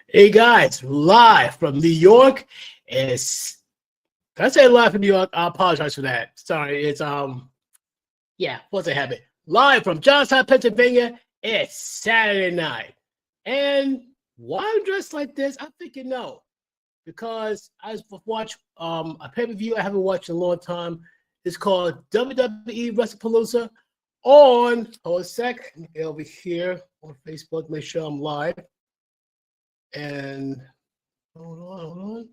Hey guys, live from New York. It's Did I say live from New York? I apologize for that. Sorry, it's yeah, what's a habit? Live from Johnstown, Pennsylvania. It's Saturday night. And why I'm dressed like this, I think you know. Because I just watched a pay-per-view I haven't watched in a long time. It's called WWE WrestlePalooza on hold a sec. Let me get over here on Facebook, make sure I'm live. And hold on.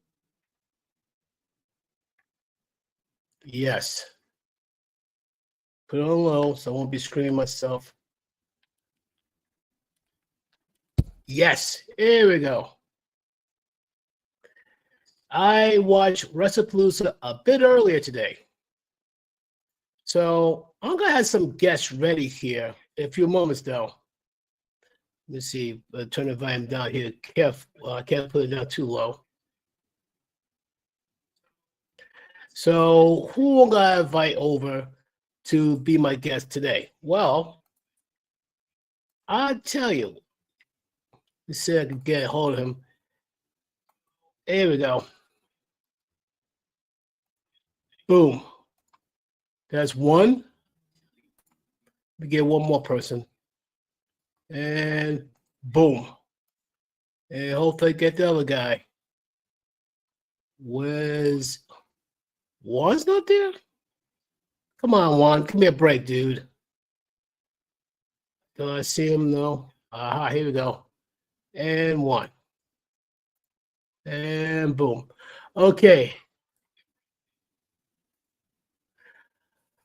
Yes. Put it on low so I won't be screaming myself. Yes, here we go. I watched WrestlePalooza a bit earlier today. So I'm going to have some guests ready here in a few moments, though. Let me see. Turn the volume down here. I can't put it down too low. So who am I going to invite over to be my guest today? Well, I'll tell you. Let's see if I can get a hold of him. Here we go. Boom. That's one. We get one more person. And boom. And hopefully get the other guy. Juan's not there? Come on, Juan. Give me a break, dude. Do I see him? No. Aha, here we go. And one. And boom. Okay.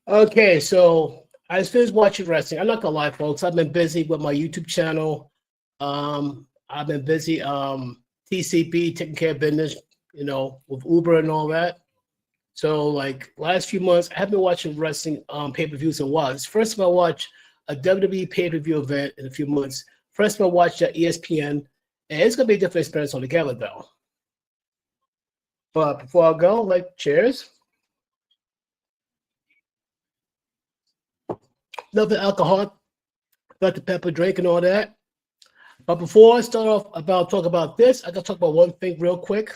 Okay, so I just finished watching wrestling. I'm not gonna lie, folks. I've been busy with my YouTube channel. I've been busy TCB, taking care of business, with Uber and all that. So like last few months, I haven't been watching wrestling pay-per-views in a while. It's the first time I watched a WWE pay-per-view event in a few months. First time I watched at ESPN, and it's gonna be a different experience altogether, though. But before I go, cheers. Nothing alcohol, Dr. Pepper drink and all that. But before I start off talk about this, I gotta talk about one thing real quick.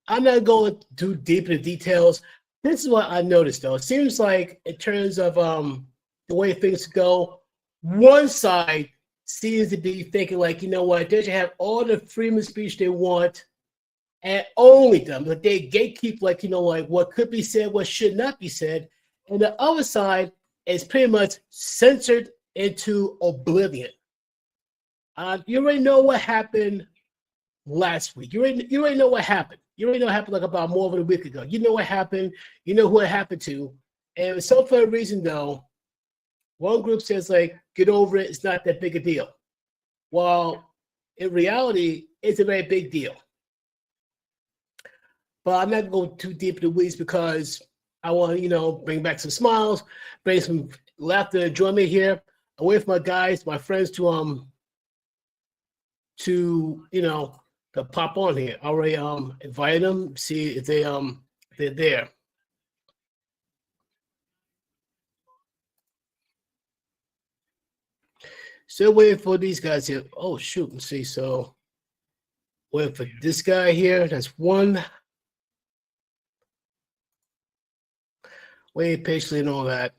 I'm not going too deep into details. This is what I noticed, though. It seems like in terms of the way things go, one side seems to be thinking like, you know what, they should have all the freedom of speech they want and only them. But they gatekeep what could be said, what should not be said. And the other side is pretty much censored into oblivion. You already know what happened last week. You already know what happened. You already know what happened about more than a week ago. You know what happened. You know who it happened to. And so for a reason, though, one group says, get over it. It's not that big a deal. Well, in reality, it's a very big deal. But I'm not going too deep in the weeds because I want to, bring back some smiles, bring some laughter and enjoyment here. Away from my guys, my friends to pop on here. I already invited them, see if they're there. Still waiting for these guys here. Oh shoot, let's see. So waiting for this guy here. That's one. Waiting patiently and all that.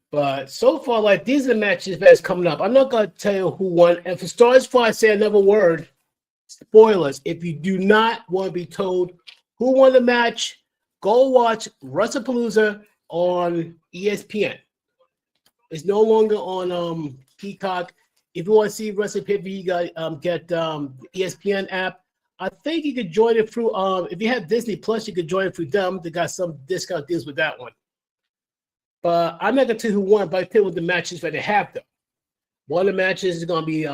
But so far, these are the matches that's coming up. I'm not gonna tell you who won. And for starters, before I say another word, spoilers. If you do not want to be told who won the match, go watch WrestlePalooza on ESPN. It's no longer on Peacock. If you want to see wrestling pay-per-view, you got get ESPN app. I think you could join it through if you have Disney Plus, you could join it through them. They got some discount deals with that one. But I'm not gonna tell you who won, but I tell you what the matches that they have though. One of the matches is gonna be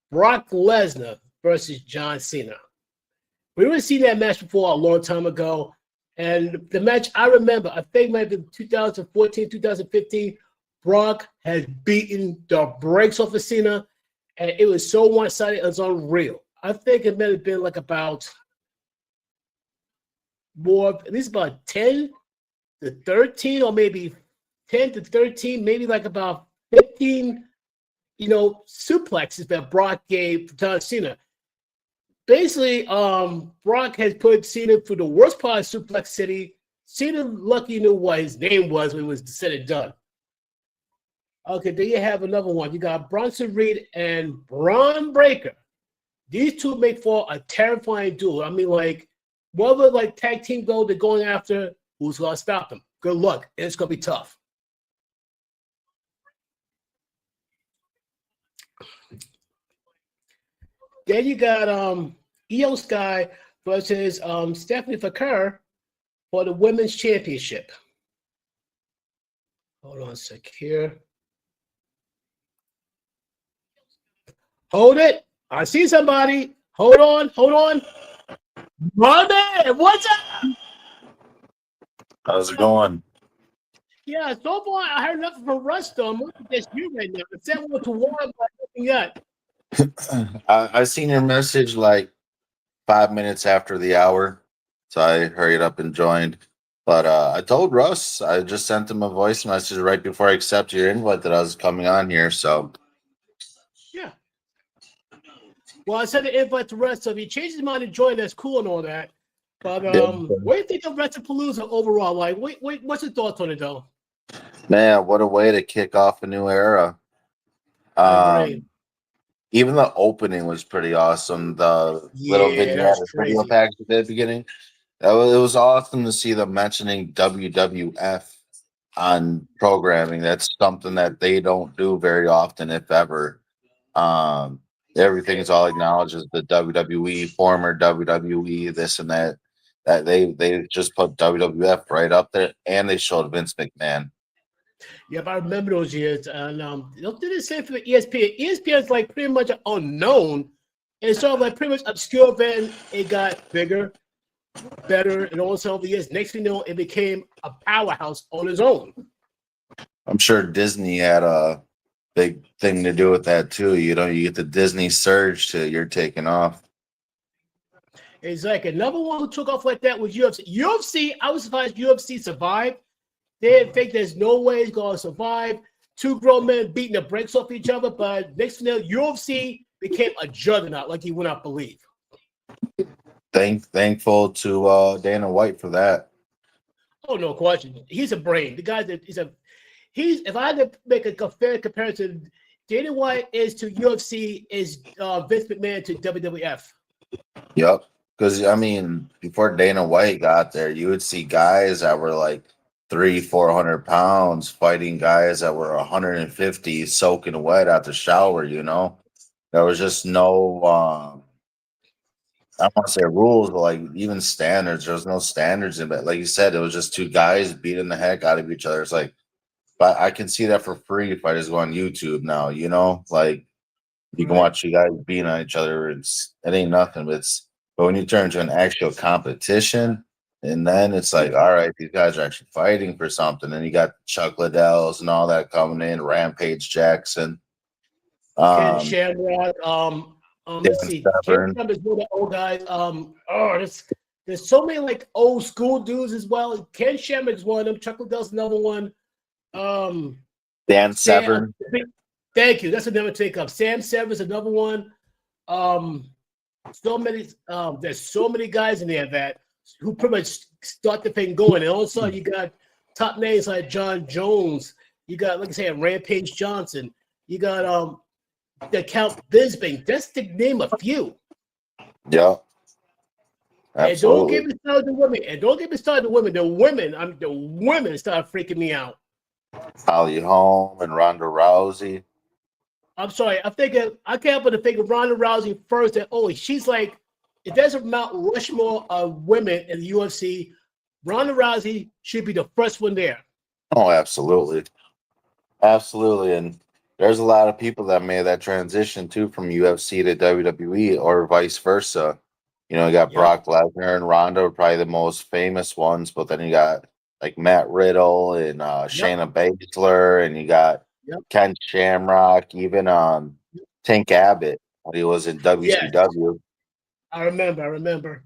Brock Lesnar versus John Cena. We already seen that match before a long time ago. And the match I remember, I think maybe 2014, 2015, Brock has beaten the brakes off of Cena. And it was so one-sided, it was unreal. I think it may have been about at least about 10 to 13, or maybe 10 to 13, maybe about 15 suplexes that Brock gave John Cena. Basically, Brock has put Cena through the worst part of Suplex City. Cena lucky knew what his name was when it was said and done. Okay, then you have another one. You got Bronson Reed and Braun Breaker. These two make for a terrifying duel. I mean, like, whatever tag team goal they're going after, who's gonna stop them? Good luck. It's gonna be tough. Then you got Io Sky versus Stephanie Fakir for the women's championship. Hold on a sec here. Hold it. I see somebody. Hold on. My man, what's up? How's it going? Yeah, so far I heard nothing from Russ though. I'm looking at you right now. It's that one to warm, but nothing yet. I seen your message like 5 minutes after the hour, so I hurried up and joined. But I told Russ, I just sent him a voice message right before I accepted your invite that I was coming on here. So yeah. Well, I sent the invite to Russ, so if he changes his mind to join, that's cool and all that. But what do you think of WrestlePalooza overall? Like, what's your thoughts on it though? man, what a way to kick off a new era. Even the opening was pretty awesome. The little vignette video package at the beginning. It was awesome to see them mentioning WWF on programming. That's something that they don't do very often, if ever. Everything is all acknowledged as the WWE, former WWE, this and that. That they just put WWF right up there, and they showed Vince McMahon. Yep, I remember those years. And they'll do the same for ESPN. ESPN is like pretty much unknown. It's sort of like pretty much obscure. Then it got bigger, better, and also over the years. Next thing you know, it became a powerhouse on its own. I'm sure Disney had a big thing to do with that too. You get the Disney surge to you're taking off. Exactly. Another one who took off like that was UFC. UFC, I was surprised UFC survived. They didn't think there's no way it's going to survive. Two grown men beating the brakes off each other, but next thing you know, UFC became a juggernaut like you would not believe. Thankful to Dana White for that. Oh, no question. He's a brain. The guy that if I had to make a fair comparison, Dana White is to UFC is Vince McMahon to WWF. Yep. Because I mean, before Dana White got there, you would see guys that were like 300-400 pounds fighting guys that were 150 soaking wet out the shower. There was just no I don't want to say rules, but like even standards. There was no standards in it. Like you said, it was just two guys beating the heck out of each other. It's like, but I can see that for free if I just go on YouTube now. Like you can watch you guys beating on each other. It ain't nothing, but when you turn to an actual competition, and then it's like, all right, these guys are actually fighting for something. And you got Chuck Liddells and all that coming in, Rampage Jackson, Ken Shamrock. Let's see. Ken Shamrock is one of the old guys. There's so many like old school dudes as well. Ken Shamrock is one of them. Chuck Liddell's another one. Dan Severn. Thank you. That's another take up. Sam Severn's another one. So many. There's so many guys in there that who pretty much start the thing going, and all of a sudden you got top names like John Jones. You got, like I said, Rampage Johnson. You got the Count Bisping. Just to name a few. Yeah. Absolutely. And don't get me started the women. The women start freaking me out. Holly Holm and Ronda Rousey. I'm sorry. I can't help but to think of Ronda Rousey first. And she's like, if there's a Mount Rushmore of women in the UFC, Ronda Rousey should be the first one there. Oh, absolutely. Absolutely. And there's a lot of people that made that transition too from UFC to WWE or vice versa. You got Brock Lesnar and Ronda are probably the most famous ones, but then you got like Matt Riddle and Shayna Baszler, and you got Ken Shamrock, even Tank Abbott when he was in WCW. Yes. I remember.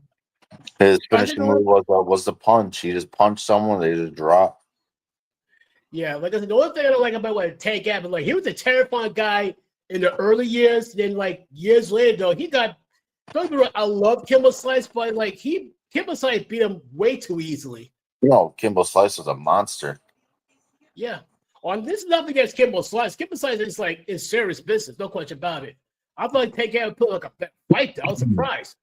His finishing move was the punch. He just punched someone, they just dropped. Yeah, like I said, the only thing I don't like about Tank Abbott, like he was a terrifying guy in the early years. Then like years later, though, he got. Don't get me wrong, I love Kimbo Slice, but like Kimbo Slice beat him way too easily. Kimbo Slice was a monster. Yeah. On this is nothing against Kimbo Slice. Kimbo Slice is like in serious business, no question about it. I feel like take care and put like a fight though. I was surprised.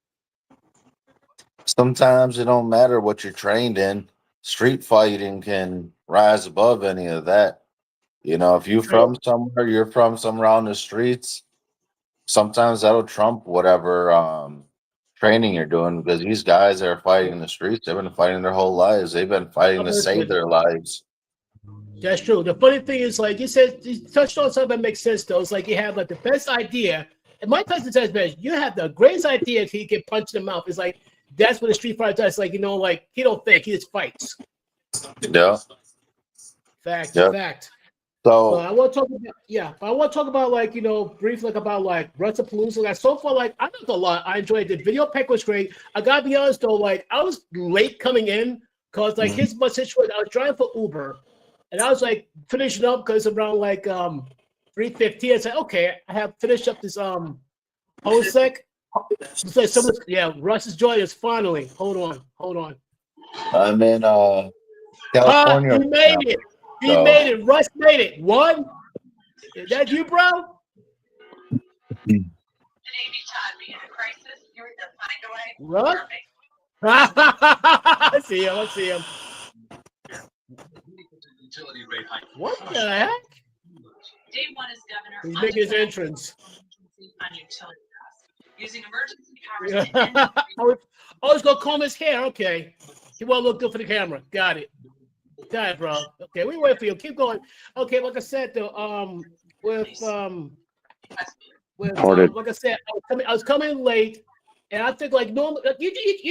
Sometimes it don't matter what you're trained in. Street fighting can rise above any of that. If you're from somewhere on the streets, sometimes that'll trump whatever training you're doing, because these guys that are fighting in the streets, they've been fighting their whole lives. They've been fighting to save their lives. That's true. The funny thing is, like you said, you touched on something that makes sense though. It's like you have like the best idea. And Mike Tyson says best, you have the greatest idea if he get punched in the mouth. It's like that's what a street fighter does. Like, like he don't think, he just fights. Yeah. Fact. So I want to talk about like, briefly about like WRESTLEPALOOZA. Like so far, like I learned a lot. I enjoyed it. The video pack was great. I gotta be honest though, like I was late coming in because like here's my situation. I was driving for Uber and I was like finishing up because around like 3:15. I said, okay, I have finished up this OSEC. It's like Russ is joining us finally. Hold on. I'm in California. He made it. He made it. Russ made it. One. Is that you, bro? Russ? I see him. What the heck? Day one is governor. He's making his entrance. On utility costs. Using emergency powers. He's gonna comb his hair. Okay. He won't look good for the camera. Got it, bro. Okay, we wait for you. Keep going. Okay, like I said though, like I said, I was coming late, and I think like normally you did it.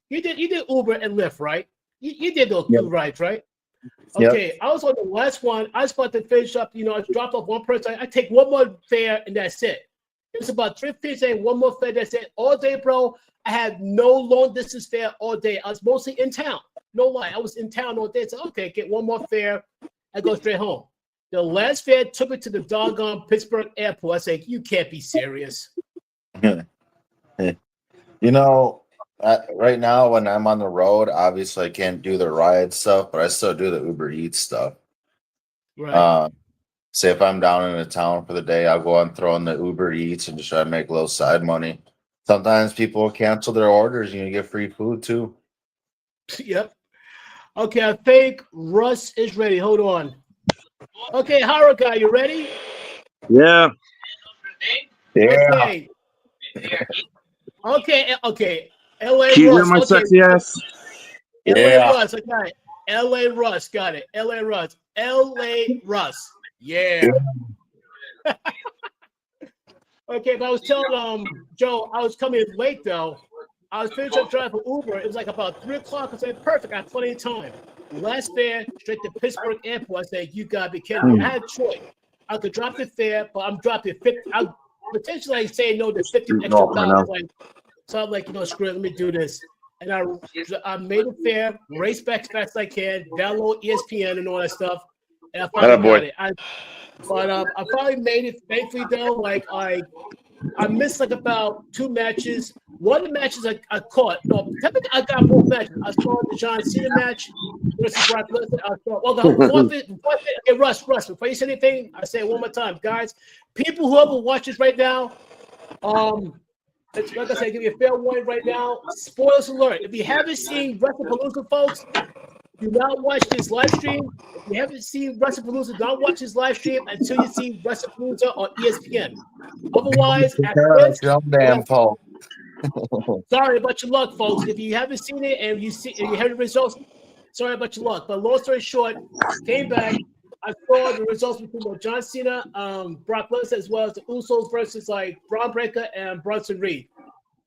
You did Uber and Lyft, right? You did those two rides, right? Okay, yep. I was on the last one. I was about to finish up. I dropped off one person. I take one more fare and that's it. It's about 3:50 saying one more fare. That's it. All day, bro. I had no long distance fare all day. I was mostly in town. No lie. I was in town all day. So okay, get one more fare. I go straight home. The last fare took me to the doggone Pittsburgh airport. I said, you can't be serious. Right now when I'm on the road, obviously I can't do the ride stuff, but I still do the Uber Eats stuff. Right. Say if I'm down in a town for the day, I'll go and throw in the Uber Eats and just try to make a little side money. Sometimes people will cancel their orders and you get free food too. Yep. Okay, I think Russ is ready. Hold on. Okay, Haruka, you ready? Yeah. Okay. Okay. LA Can you hear Russ. my sexy ass? LA Russ. I got it. LA Russ. Got it. LA Russ. Yeah. Okay, but I was telling Joe, I was coming late though. I was finishing up driving for Uber. It was like about 3 o'clock. I said, perfect. I have plenty of time. Last fare straight to Pittsburgh Airport. I said, you gotta be kidding me. I had a choice. I could drop the fare, but I'm dropping 50. I'm potentially saying no to 50 extra dollars. So I'm like, screw it, let me do this. And I made a fare, race back as fast as I can, download ESPN and all that stuff. And I finally got it. I finally made it. Thankfully, though, like I missed like about 2 matches. One of the matches I caught. Well, technically I got both matches. I saw the Johnstown match versus Brock Lesnar. I saw. Okay, Russ. Before you say anything, I say it one more time, guys. People, whoever watches right now, like I said, give you a fair warning right now. Spoilers alert. If you haven't seen WRESTLEPALOOZA, folks, do not watch this live stream. If you haven't seen WRESTLEPALOOZA, don't watch this live stream until you see WRESTLEPALOOZA on ESPN. Otherwise, sorry about your luck, folks. If you haven't seen it and you heard the results, sorry about your luck. But long story short, came back. I saw the results between John Cena, Brock Lesnar, as well as the Usos versus like Braun Breaker and Bronson Reed.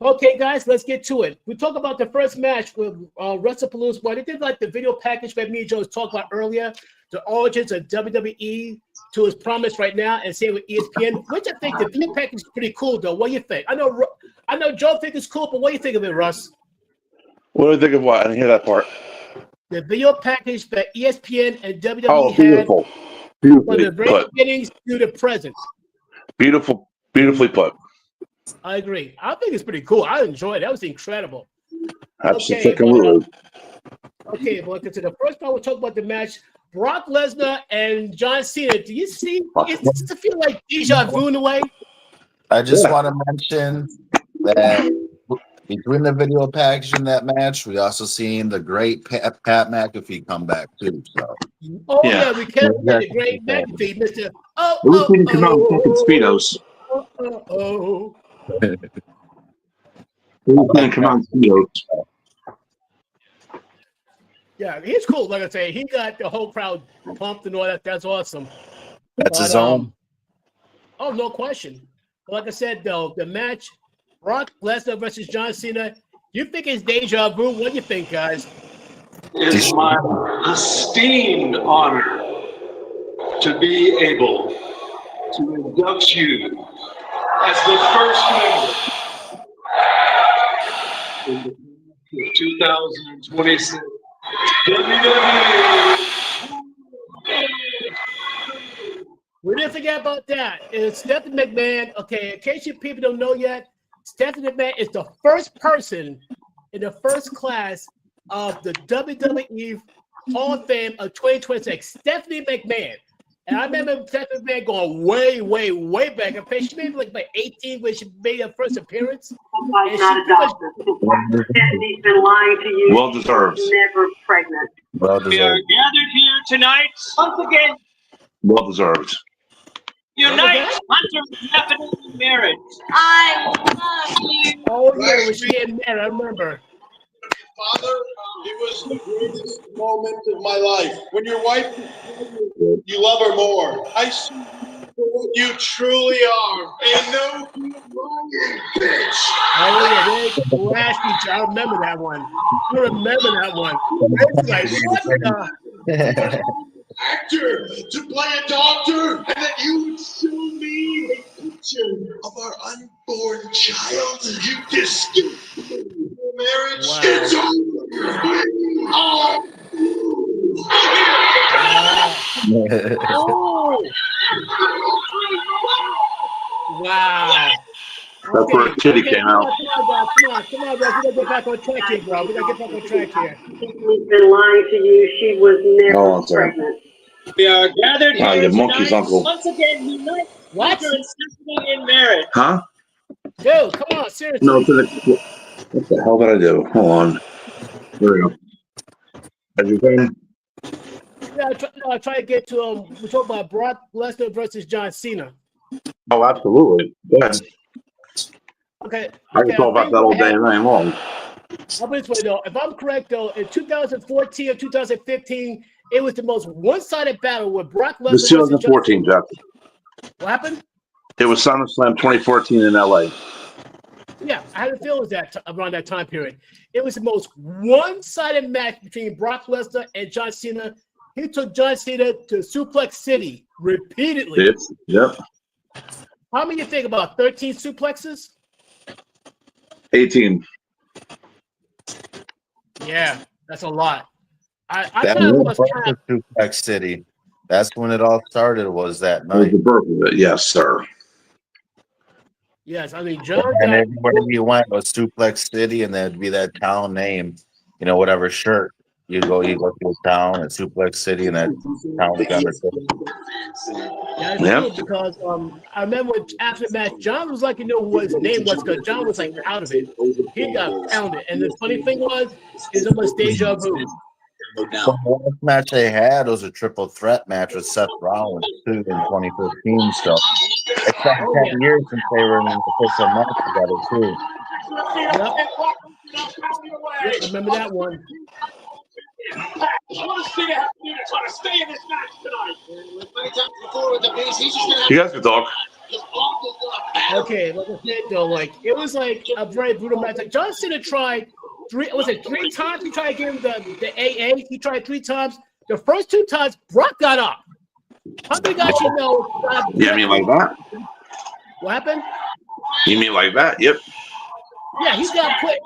Okay, guys, let's get to it. We talk about the first match with WRESTLEPALOOZA. Well, they did like the video package that me and Joe was talking about earlier, the origins of WWE to its promise right now, and same with ESPN, which I think the video package is pretty cool, though. What do you think? I know Joe think it's cool, but what do you think of it, Russ? What do you think of what? I didn't hear that part. The video package that ESPN and WWE had. Beautiful. From Beautifully the very put. beginnings to the present. Beautifully put. I agree. I think it's pretty cool. I enjoyed it. That was incredible. Absolutely. Okay, but to the first part, we'll talk about the match. Brock Lesnar and John Cena. Do you see? It's to feel like deja vu in a way. I just want to mention that between the video package and that match, we also seen the great Pat McAfee come back too. So Oh Yeah. yeah, we can't forget the great McAfee, Mr. Oh At least we didn't come out in fucking Speedos. oh. At least we didn't come out in Speedos. Yeah, he's cool. Like I say, he got the whole crowd pumped and all that. That's awesome. that's his own. Oh, no question. But like I said, though, the match, Brock Lesnar versus John Cena, you think it's deja vu? What do you think, guys? It's my esteemed honor to be able to induct you as the first member in the 2026 WWE. We didn't forget about that. It's Stephanie McMahon. Okay, in case you people don't know yet, Stephanie McMahon is the first person in the first class of the WWE Hall of Fame of 2026. Stephanie McMahon. And I remember Stephanie McMahon going way, way, way back. In fact, she made like 18 when she made her first appearance. Wife's not a doctor. Stephanie's been lying to you. Well deserved. She's never pregnant. Well We are deserved. gathered here tonight once again. Well deserved. Unite Hunter and Stephanie in marriage. I love you. Oh, yeah, when she had married, I remember. Father, it was the greatest moment of my life. When your wife, you love her more. I see you for what you truly are. And no lying bitch. Oh, yeah, they flashed each other. I remember that one. I remember that one. It's like, what the? Actor to play a doctor, and that you would show me a picture of our unborn child. You disgusting marriage. Wow. It's over. Oh! Wow. That's where Kitty came out. Come on, guys. We gotta get back on track here, bro. We gotta get back on track here. Stephanie's been lying to you. She was never Oh, I'm sorry. pregnant. We are gathered Ah, here your monkey's tonight uncle. once again unite What? Hunter and Stephanie in marriage. Huh? Dude, come on, seriously. No, what the hell did I do? Hold on. There we go. Everything? Yeah, I try to get to we talk about Brock Lesnar versus John Cena. Oh, absolutely. Yes. Okay. I can talk about that all day and night long. I'll put it this way though. If I'm correct though, in 2014 or 2015, it was the most one-sided battle with Brock Lesnar. It was 2014, Jeff. What happened? It was SummerSlam 2014 in LA. Yeah, I had a feeling it was around that time period. It was the most one-sided match between Brock Lesnar and John Cena. He took John Cena to Suplex City repeatedly. Yep. How many you think about 13 suplexes? 18. Yeah, that's a lot. I That thought it was was Suplex City. That's when it all started. Was that That was night? the birth of it. Yes, sir. yes. I mean, John And got everywhere you went was Suplex City, and there'd be that town name. You know, whatever shirt you go to a town at Suplex City, and that town was under. yeah, it's Yep. true because I remember when after the match, John was like, what his name was because John was like out of it. He got pounded, and the funny thing was, it's almost deja vu. The last match they had was a triple threat match with Seth Rollins too in 2015. So it's been 10 years since they were in an official match together too. Yep, remember that one. What does Cena have to do to try to stay in this match tonight? You guys can talk. Okay, like I said though, like it was like a very brutal match. Like John Cena tried three times? He tried to give him the AA. He tried 3 times. The first 2 times, Brock got up. How many guys you know? Yeah, I mean like that. What happened? You mean like that? Yep. Yeah, he's got quick.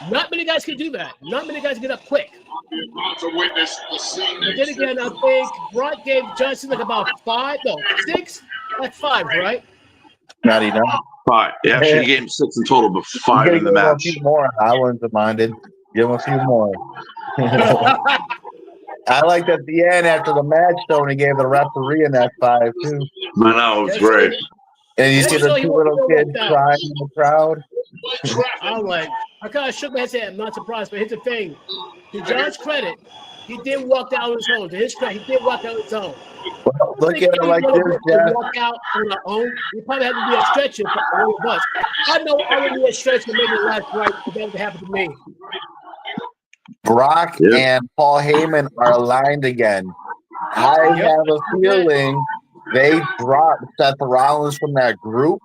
Not many guys can do that. Not many guys get up quick. About to witness the scene. But then again, I think Brock gave Johnson like about 6. Like 5, right? Not enough. 5. Actually, he gave him 6 in total, but 5 in the match. A few more. I wouldn't have minded. Give him a few more. I liked at the end after the match, though, when he gave the referee in that 5 too. I know, it's great. And you see the so 2 little kids crying in the crowd. I'm like, I kind of shook my head and said, I'm not surprised, but here's the thing. To John's credit, he did walk out on his own. To his credit, he did walk out on his own. Well, look at it like this, Jeff. Walk out on our own. We probably had to be a stretcher for all of us. I know I would be a stretcher to make it last right, but that would happen to me. Brock and Paul Heyman are aligned again. I have a feeling they dropped Seth Rollins from that group,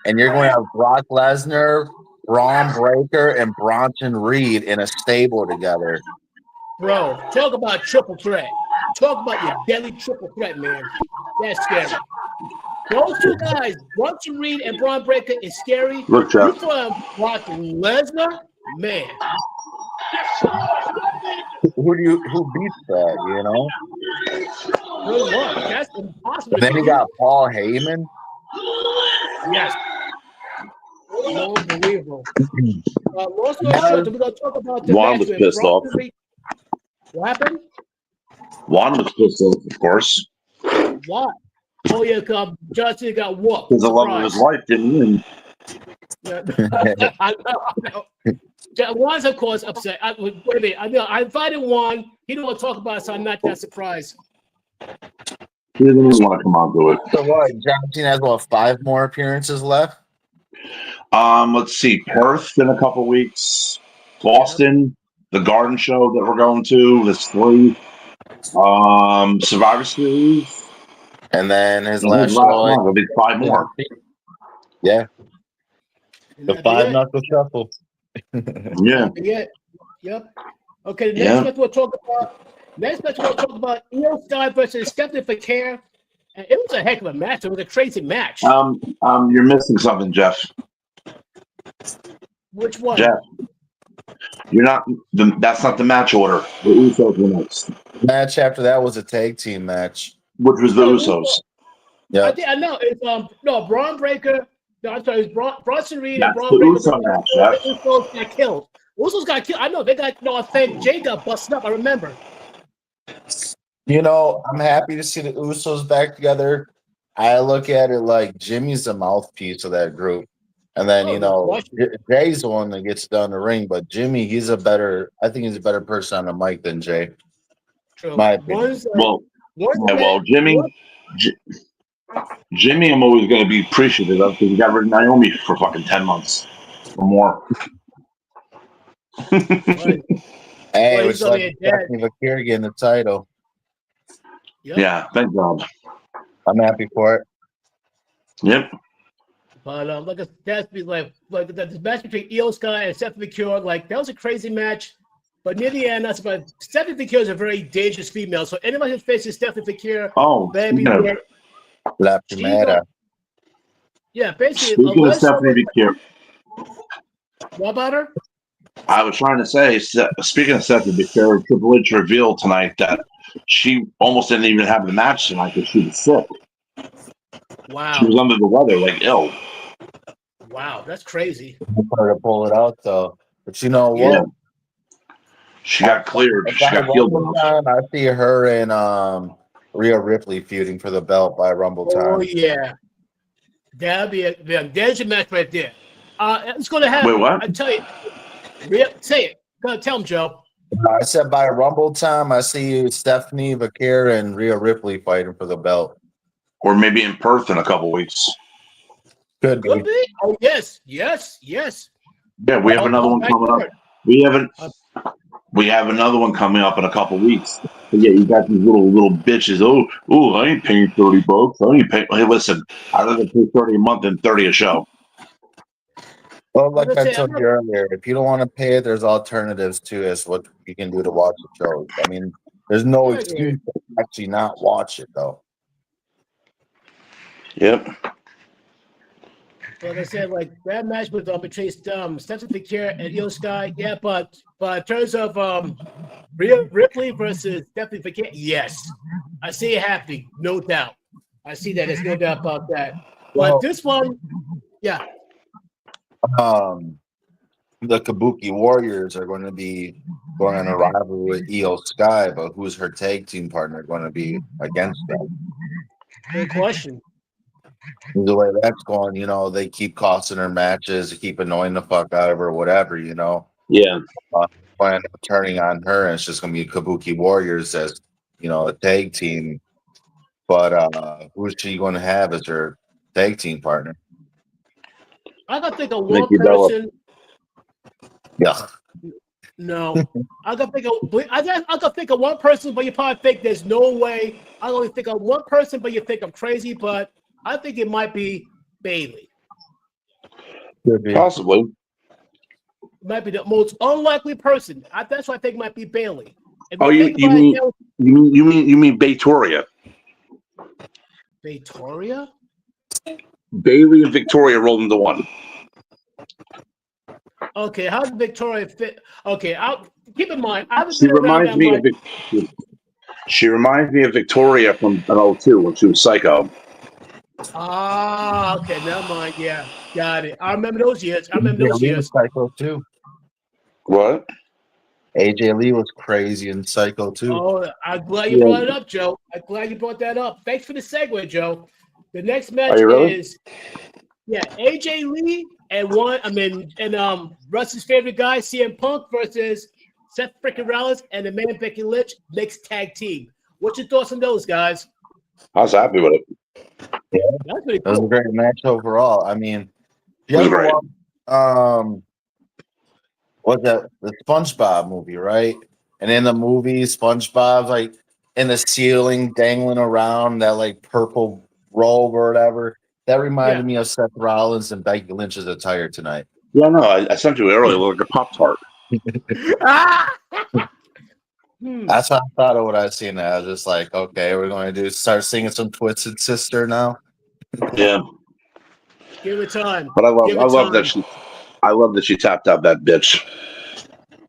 and you're going to have Brock Lesnar, Braun Breaker, and Bronson Reed in a stable together. Bro, talk about triple threat. Talk about your deadly triple threat, man. That's scary. Those 2 guys, Bronson Reed and Braun Breaker, is scary. Look, You Jeff. put Brock Lesnar, man. Who beats that, you know? Really what? That's impossible. But then you got Paul Heyman. Yes. Unbelievable. Long story short, we're going to talk about the Juan match was with pissed off. Bronson Reed. What happened? Juan was pissed off, of course. Why? Oh, yeah, because Johnson got whooped. Because the love of his life didn't win. Yeah. I know. Juan's, of course, upset. Wait a minute. I know. I invited Juan. He didn't want to talk about it, so I'm not that surprised. He didn't even want to come on to it. So what? John Cena has 5 more appearances left? Let's see. Perth in a couple weeks. Boston, the Garden Show that we're going to. That's 3. Survivor Series. And then his last show. One. There'll be 5 more. Yeah. The 5 knuckle shuffle. Yeah. Yep. Okay, the next match we'll talk about Io Sky versus Stephanie McCare. And it was a heck of a match. It was a crazy match. You're missing something, Jeff. Which one? Jeff. You're not. That's not the match order. The Usos were next. Match after that was a tag team match, which was the Usos. Yeah, I know. It's no Braun Breaker. No, I'm sorry. It's Bronson Reed and That's Braun the Breaker. Uso match. Yeah. Usos got killed. Usos got killed. I know they got. No, I think Jay got busted up. I remember. You know, I'm happy to see the Usos back together. I look at it like Jimmy's the mouthpiece of that group. And then, Jay's the one that gets down the ring. But Jimmy, I think he's a better person on the mic than Jay. True. My opinion. Jimmy, I'm always going to be appreciative of because he got rid of Naomi for fucking 10 months or more. Hey, it's like Stephanie McCare getting the title. Yep. Yeah, thank God. I'm happy for it. Yep. But that's like this match between Io Sky and Stephanie McCure, that was a crazy match. But near the end, Stephanie McCure is a very dangerous female. So anybody who's facing Stephanie McCure, baby, La Primera. Yeah, basically. Speaking of Stephanie McCure, what about her? I was trying to say, speaking of Stephanie McCure, Triple H revealed tonight that she almost didn't even have the match tonight because she was sick. Wow. She was under the weather, ill. Wow, that's crazy. Hard to pull it out, though. But you know what? She got cleared. She got healed. I see her and Rhea Ripley feuding for the belt by Rumble time. Oh, yeah. That'd be there's your match right there. It's going to happen. Wait, what? I tell you. Say it. Go ahead, tell him, Joe. I said by Rumble time, I see Stephanie McCare and Rhea Ripley fighting for the belt. Or maybe in Perth in a couple weeks. Could be. Oh, yes. Yeah, we have another one coming up. We have another one coming up in a couple weeks. But yeah, you got these little bitches. Oh, I ain't paying $30. I ain't paying. Hey, listen, I'd rather pay $30 a month than $30 a show. Well, like I told you earlier, if you don't want to pay it, there's alternatives to this. What you can do to watch the show. I mean, there's no excuse to actually not watch it, though. Yep. So like I said, like that match with between Stephanie Victoria and Io Sky, yeah, but in terms of Rhea Ripley versus Stephanie Victoria, yes, I see it happening, no doubt. I see that. There's no doubt about that. But this one, yeah. The Kabuki Warriors are going to be going on a rivalry with Io Sky, but who's her tag team partner going to be against them? Good question. The way that's going, you know, they keep costing her matches, they keep annoying the fuck out of her, whatever, you know. Yeah. When turning on her, and it's just going to be Kabuki Warriors as, you know, a tag team. But who's she going to have as her tag team partner? I gotta think of one Nikki Bella. person. Yeah. No, I gotta think of. I gotta think of one person, but you probably think there's no way. I only think of one person, but you think I'm crazy. But I think it might be Bailey. Possibly. It might be the most unlikely person. That's what I think might be Bailey. Oh, you mean Victoria? Victoria? Bailey and Victoria rolled into one. Okay, how did Victoria fit? Okay, I'll keep in mind. She reminds me of Victoria from an 02 when she was Psycho. Ah, okay, never mind. Yeah, got it. I remember those years. Psycho too. What? AJ Lee was crazy in Psycho too. Oh, I'm glad you brought it up, Joe. I'm glad you brought that up. Thanks for the segue, Joe. The next match is AJ Lee and Russ's favorite guy, CM Punk versus Seth freaking Rollins and the man Becky Lynch mixed tag team. What's your thoughts on those guys? I was happy with it. Yeah, that's pretty cool. It was a great match overall. I mean, it was great. What's that? The SpongeBob movie, right? And in the movie, SpongeBob's like in the ceiling, dangling around that like purple robe or whatever. That reminded me of Seth Rollins and Becky Lynch's attire tonight. Yeah, no, I sent you earlier. It looked like a Pop-Tart. That's what I thought of what I seen. I was just like, okay, we're going to start singing some Twisted Sister now. Yeah. Give it time. But I love that she tapped out that bitch.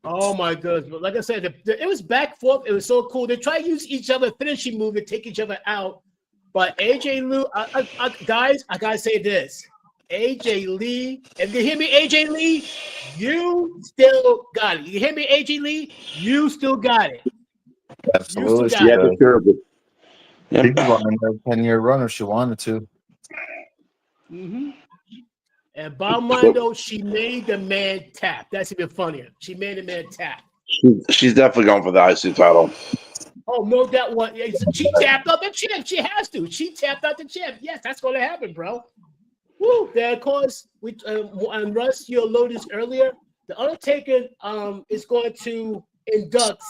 Oh my goodness! But like I said, it was back forth. It was so cool. They try to use each other finishing move to take each other out. But AJ Lee, guys, I gotta say this: AJ Lee, if you hear me, AJ Lee, you still got it. You hear me, AJ Lee, you still got it. Absolutely, she got it. She could run a 10-year run if she wanted to. Mm-hmm. And bottom line, though, she made the man tap. That's even funnier. She made the man tap. She's definitely going for the IC title. Oh, no doubt. What? She tapped out the champ. She has to. She tapped out the champ. Yes, that's going to happen, bro. Woo! Then, of course, and Russ, you alluded this earlier. The Undertaker is going to induct.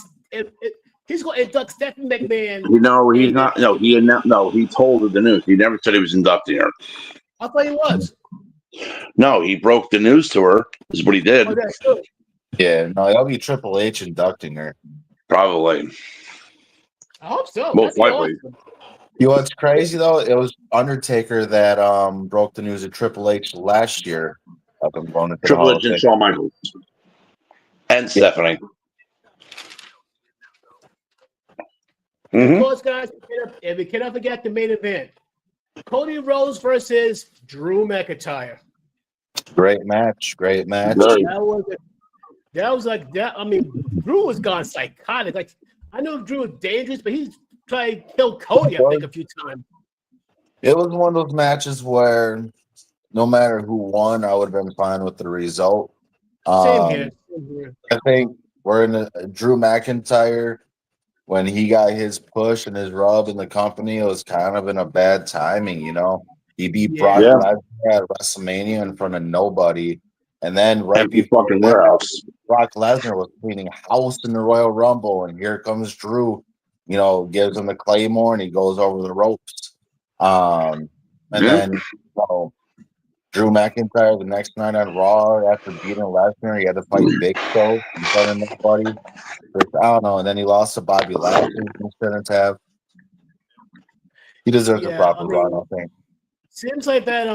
He's going to induct Stephanie McMahon. No, he's not. No, he told her the news. He never said he was inducting her. I thought he was. No, he broke the news to her. Is what he did. Oh, that's good. Yeah, no, it'll be Triple H inducting her. Probably. I hope so. Most likely. Awesome. You know what's crazy though? It was Undertaker that broke the news of Triple H last year. Triple H and Shawn Michaels. And Stephanie. Of course, guys, if we cannot forget the main event. Cody Rhodes versus Drew McIntyre. Great match. That was like that. I mean, Drew was gone psychotic. Like, I know Drew was dangerous, but he's tried to kill Cody, I think, a few times. It was one of those matches where no matter who won, I would have been fine with the result. Same here. I think we're in Drew McIntyre. When he got his push and his rub in the company, it was kind of in a bad timing, you know. He beat Brock Lesnar at WrestleMania in front of nobody. And then right before that, Brock Lesnar was cleaning house in the Royal Rumble. And here comes Drew, you know, gives him the Claymore and he goes over the ropes. Then, you know, Drew McIntyre the next night on Raw after beating Lesnar, he had to fight Big Show in front of nobody. I don't know, and then he lost to Bobby Lashley. He shouldn't have. He deserves a proper run, I think. Seems like that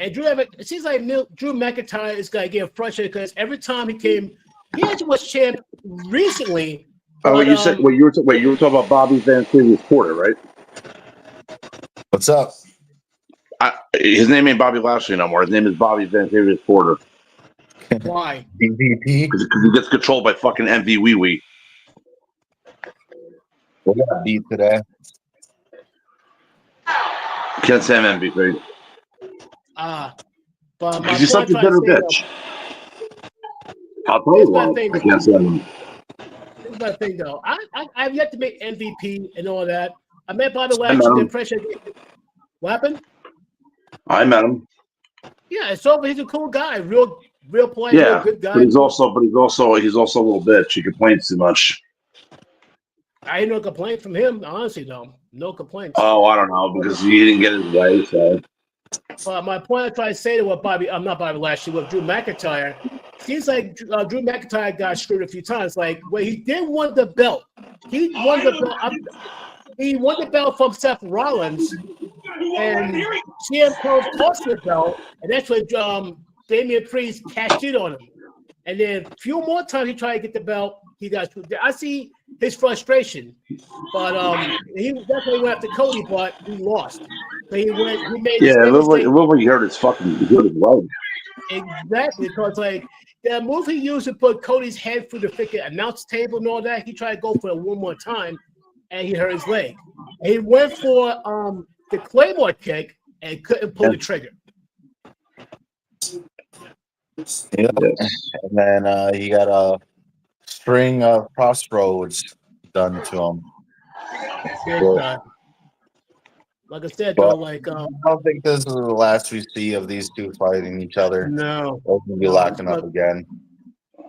And it seems like Drew McIntyre is gonna get frustrated because every time he actually was champ recently. Oh, but, you said you were talking about Bobby Van Silius Porter, right? What's up? His name ain't Bobby Lashley no more. His name is Bobby Van Silius Porter. Why? MVP. Because he gets controlled by fucking MV Wee Wee. We got beat today. Can't say I'm MVP. But my He's such a point I'm bitter trying to say, bitch. I'll tell you what. thing. I can't say him. This is my thing, though. I've yet to make MVP and all that. I met Bobby I met Lashley. him. The pressure. What happened? I met him. Yeah, so he's a cool guy, real polite, Yeah, real good guy. but he's also a little bitch. He complains too much. I ain't no complaint from him, honestly, though. No complaints. Oh, I don't know, because he didn't get his way. So, But my point I try to say to what I'm not Bobby Lashley, with Drew McIntyre, seems like Drew McIntyre got screwed a few times. Like when he did won the belt, he won the belt from Seth Rollins, and CM Punk tossed the belt, and that's when Damian Priest cashed in on him. And then a few more times he tried to get the belt, he got screwed. I see his frustration, but he definitely went after Cody, but he lost. So he made yeah, it looked like mistake. he hurt his leg. Exactly, because like the move he used to put Cody's head through the freaking announce table and all that, he tried to go for it one more time, and he hurt his leg. And he went for the Claymore kick and couldn't pull the trigger. Yeah. And then he got a string of crossroads done to him. Like I said, though, like I don't think this is the last we see of these two fighting each other. no, They're gonna be locking up again.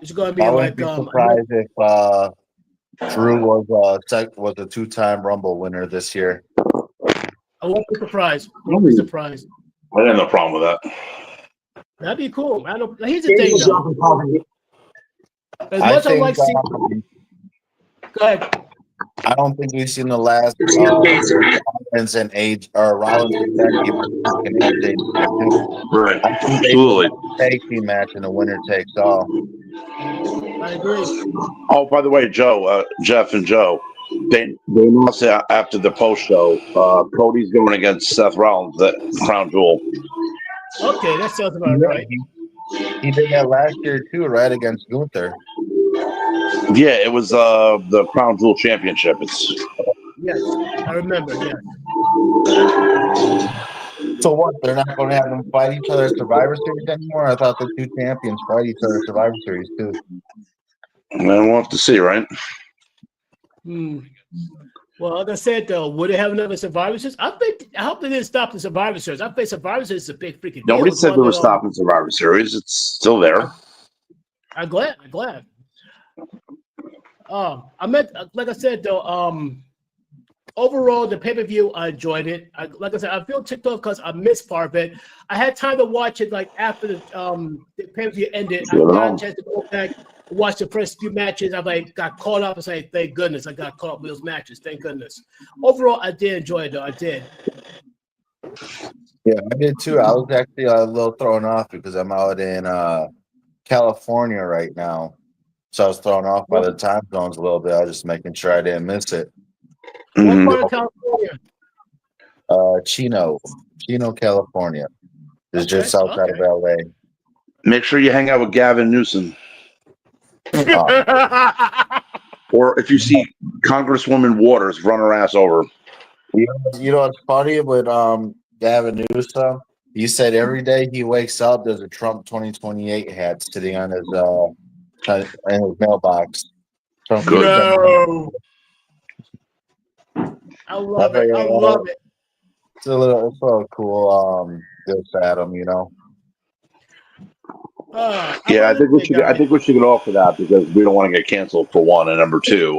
It's gonna be I like wouldn't be surprised if Drew was a two-time Rumble winner this year. I won't be surprised. I won't be surprised. I have no problem with that. That'd be cool. Here's the thing, though. As much as I like seeing, go ahead. I don't think we've seen the last Rollins and AJ or Rollins and Becky and AJ. Right. I think Absolutely. tag team match and the winner takes all. I agree. Oh, by the way, Joe, Jeff and Joe, they announced after the post show, Cody's going against Seth Rollins, the crown jewel. Okay, that sounds about right. He did that last year too, right, against Gunther. Yeah, it was the crown jewel championship. Yes, I remember. Yeah. So what? They're not going to have them fight each other at Survivor Series anymore? I thought the two champions fight each other at Survivor Series too. We'll have to see, right? Well, like I said, though, would it have another Survivor Series? I hope they didn't stop the Survivor Series. I think Survivor Series is a big freaking deal. Nobody said they were stopping Survivor Series. It's still there. I'm glad. Like I said, though, overall, the pay-per-view, I enjoyed it. Like I said, I feel ticked off because I missed part of it. I had time to watch it like after the pay-per-view ended. I got a chance to go back and watch the first few matches. I got caught up and say, thank goodness I got caught up with those matches. Thank goodness. Overall, I did enjoy it, though. I did. Yeah, I did too. I was actually a little thrown off because I'm out in California right now. So I was thrown off by the time zones a little bit. I was just making sure I didn't miss it. What part of California? Chino, California. It's just outside of LA. Make sure you hang out with Gavin Newsom. Or if you see Congresswoman Waters, run her ass over. You know what's funny with Gavin Newsom? He said every day he wakes up, there's a Trump 2028 hat sitting on his in his mailbox. No. I love it. I love it. It's a little cool. This Adam, you know. Yeah, I think we should get off of that because we don't want to get canceled for one, and number two,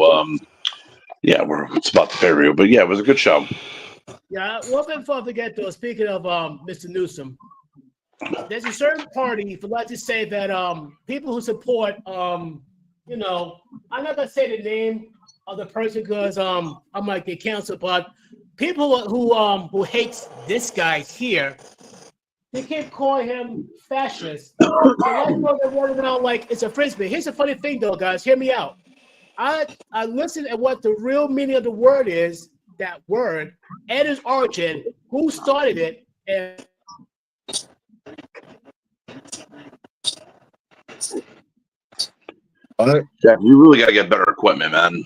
it's about the pay-per-view. But yeah, it was a good show. Yeah, one thing before I forget though, speaking of Mr. Newsom, there's a certain party, for like to say that people who support I'm not gonna say the name of the person because I might get canceled, but people who hates this guy here, they keep calling him fascist. The last one they're running around like it's a frisbee. Here's the funny thing, though, guys. Hear me out. I listened at what the real meaning of the word is. That word and its origin. Who started it? And Jack, you really got to get better equipment, man.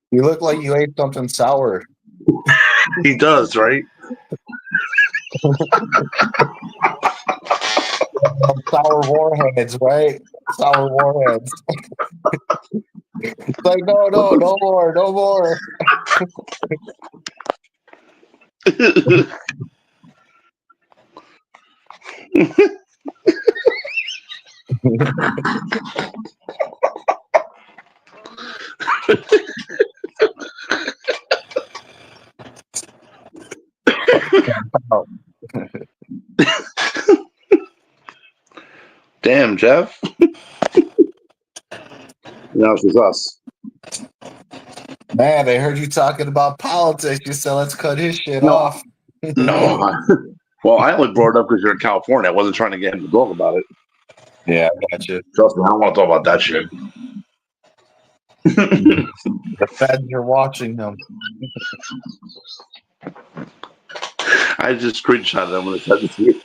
You look like you ate something sour. He does, right? Sour warheads, right? Sour warheads. It's like, no more. Damn, Jeff. Now it's just us. Man, I heard you talking about politics. You said let's cut his shit No. off. No. Well, I only brought it up because you're in California. I wasn't trying to get him to talk about it. Yeah, I got you. Trust me, I don't want to talk about that shit. The feds are watching him. I just screenshotted them when I said it to you.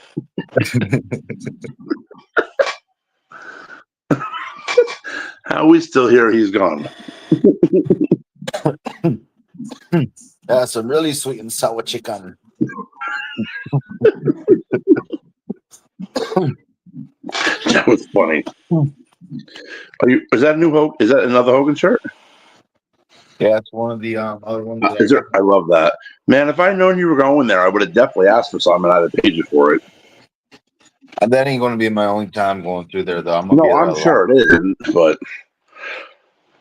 How are we still here? He's gone. Yeah, some really sweet and sour chicken. That was funny. Is that a new Hogan? Is that another Hogan shirt? Yeah, it's one of the other ones. I love that. Man, if I'd known you were going there, I would have definitely asked for something and I'd have paid you for it. And that ain't going to be my only time going through there, though. I'm sure it isn't,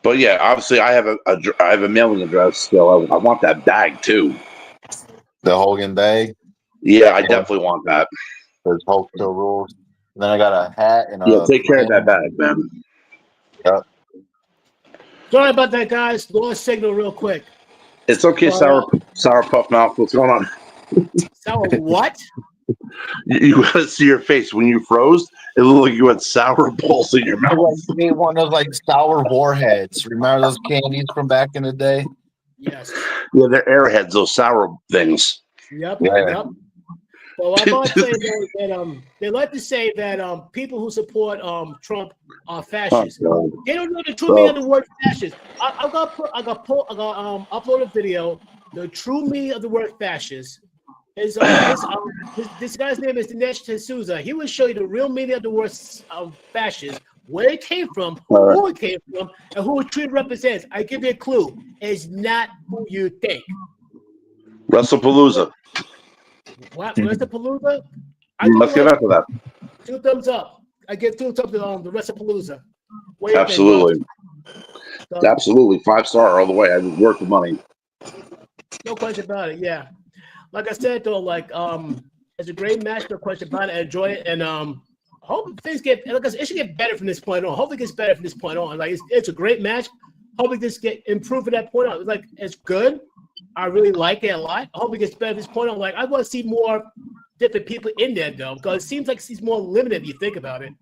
but yeah, obviously I have a mailing address still. I want that bag too. The Hogan bag. Yeah, I definitely want that. There's Hulk still rules. And then I got a hat and yeah. Take care of that bag, man. Yep. sorry about that, guys. Lost signal real quick. It's okay, sour puff mouth. What's going on? Sour what? You gotta see your face when you froze. It looked like you had sour balls in your mouth. One of those like sour warheads. Remember those candies from back in the day? Yes. Yeah, they're airheads. Those sour things. Yep. Yeah. Yep. Well, I'm about to say that they like to say that people who support Trump are fascists. Oh, They don't know the true meaning of the word fascist. I got upload a video. The true meaning of the word fascist is this guy's name is Dinesh D'Souza. He will show you the real meaning of the word fascist, where it came from, who it came from, and who it truly represents. I give you a clue. It's not who you think. WrestlePalooza. What? WrestlePalooza? Let's get after that. 2 thumbs up. I give 2 thumbs up the WrestlePalooza. Absolutely. Absolutely. 5-star all the way. I was worth the money. No question about it. Yeah. Like I said, though, it's a great match. No question about it. I enjoy it. And hope things get, like I said, it should get better from this point on. Hopefully it gets better from this point on. Like, it's a great match. Hopefully this get improved from that point on. It's good. I really like it a lot. I hope it gets better from this point on. Like, I want to see more different people in there, though, because it seems like it's more limited if you think about it.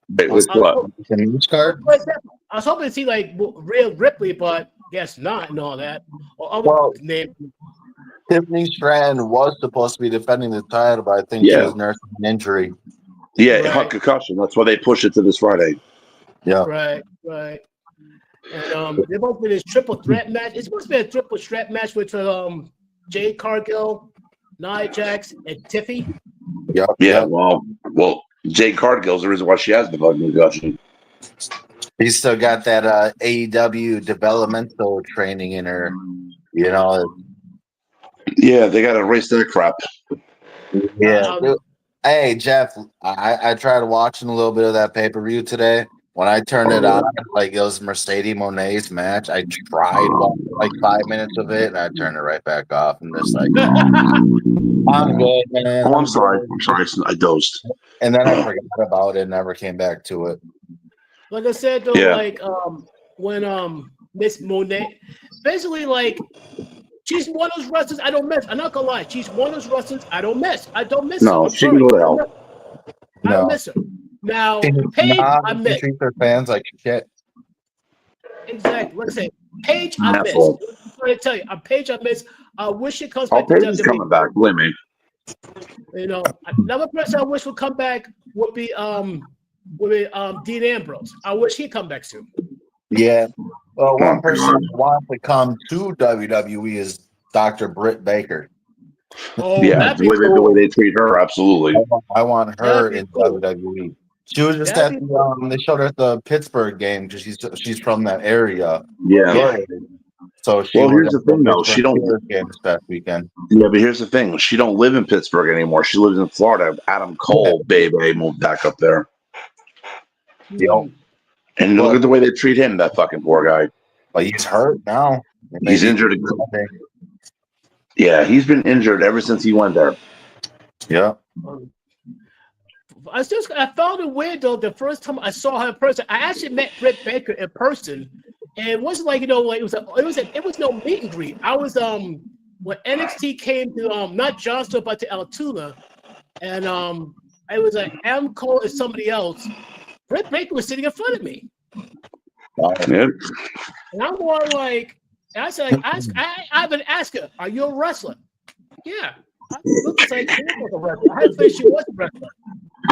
Wait, which what? Which card? I was hoping to see, like, Rhea Ripley, but guess not and all that. Or other name. Tiffany Stratton was supposed to be defending the title, but I think she was nursing an injury. Yeah, right. Concussion. That's why they pushed it to this Friday. Yeah. Right. And there must be this triple threat match. It's supposed to be a triple threat match with Jade Cargill, Nia Jax, and Tiffy. Yep. Yeah. Well, Jade Cargill's the reason why she has the bug concussion. He's still got that AEW developmental training in her. You know. Yeah, they got to erase that crap. Yeah. Hey, Jeff, I tried watching a little bit of that pay-per-view today. When I turned it on, like it was Mercedes Moné's match, I tried like 5 minutes of it, and I turned it right back off. And just like, I'm good, man. Oh, I'm sorry. I dozed. And then I forgot about it, never came back to it. Like I said, though, like when Miss Moné, basically, like She's one of those wrestlers I don't miss. I'm not gonna lie. She's one of those wrestlers I don't miss. I don't miss her. No, I'm she sorry. can go to hell. I don't No. miss her. Now, She Paige, I she miss. treats her fans like shit. Exactly. Let's say Paige, I miss. Asshole. I'm trying to tell you, Paige, I miss. I wish she comes Oh, back to Paige is WWE. coming back. Believe me. You know, another person I wish would come back would be Dean Ambrose. I wish he'd come back soon. Yeah. Well, one person who wants to come to WWE is Dr. Britt Baker. Oh, Yeah, that'd the be way, cool. the way they treat her, absolutely. I want her That'd be in cool. WWE. She was just That'd at be the they showed her at the Pittsburgh game because she's from that area. Yeah. Yeah. So she Well, was here's at the thing, though. She Pittsburgh don't. Steelers game this past weekend. Yeah, but here's the thing. She don't live in Pittsburgh anymore. She lives in Florida. Adam Cole, baby, moved back up there. Yep. And look at the way they treat him, that fucking poor guy. But he's hurt now. He's injured. Yeah, he's been injured ever since he went there. Yeah. I found it weird though. The first time I saw her in person, I actually met Britt Baker in person, and it wasn't like like it was no meet and greet. I was when NXT came to not Johnstown but to Altoona, and it was like Adam Cole and somebody else. Britt Baker was sitting in front of me, Yep. and I'm going like, and I said, I've been asking her, "Are you a wrestler?" Yeah. I looked like she was a wrestler. I had to say she was a wrestler.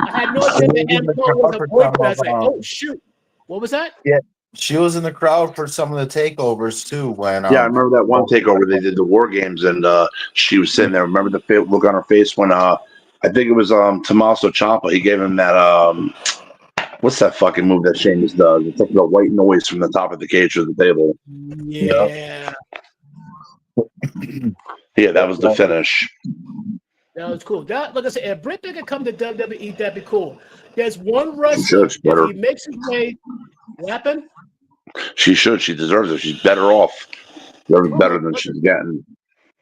I had no idea that Adam Cole was a boyfriend. I was like, oh shoot. What was that? Yeah. She was in the crowd for some of the takeovers too. When Yeah, I remember that one takeover. They did the War Games, and she was sitting there. Remember the look on her face when I think it was Tommaso Ciampa. He gave him that what's that fucking move that Sheamus does? It's like the white noise from the top of the cage to the table. Yeah. Yeah, that was the finish. That was cool. That, like I said, if Britt Baker come to WWE, that'd be cool. There's one wrestler. She should. If he makes his way, what happened? She should. She deserves it. She's better off. Better than she's getting.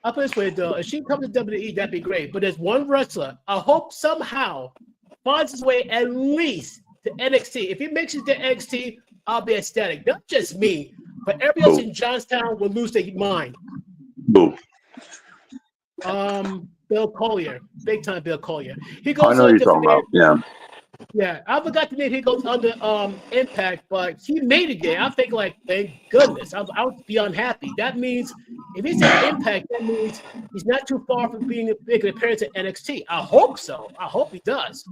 I'll put it this way, though. If she comes to WWE, that'd be great. But there's one wrestler. I hope somehow finds his way at least to NXT. If he makes it to NXT, I'll be ecstatic. Not just me, but everybody else in Johnstown will lose their mind. Boo. Bill Collier, big time Bill Collier. He goes. I know you're talking about. Yeah. Yeah, I forgot the name. He goes under Impact, but he made it there. I think, like, thank goodness. I would be unhappy. That means if he's at Impact, that means he's not too far from being a big appearance at NXT. I hope so. I hope he does.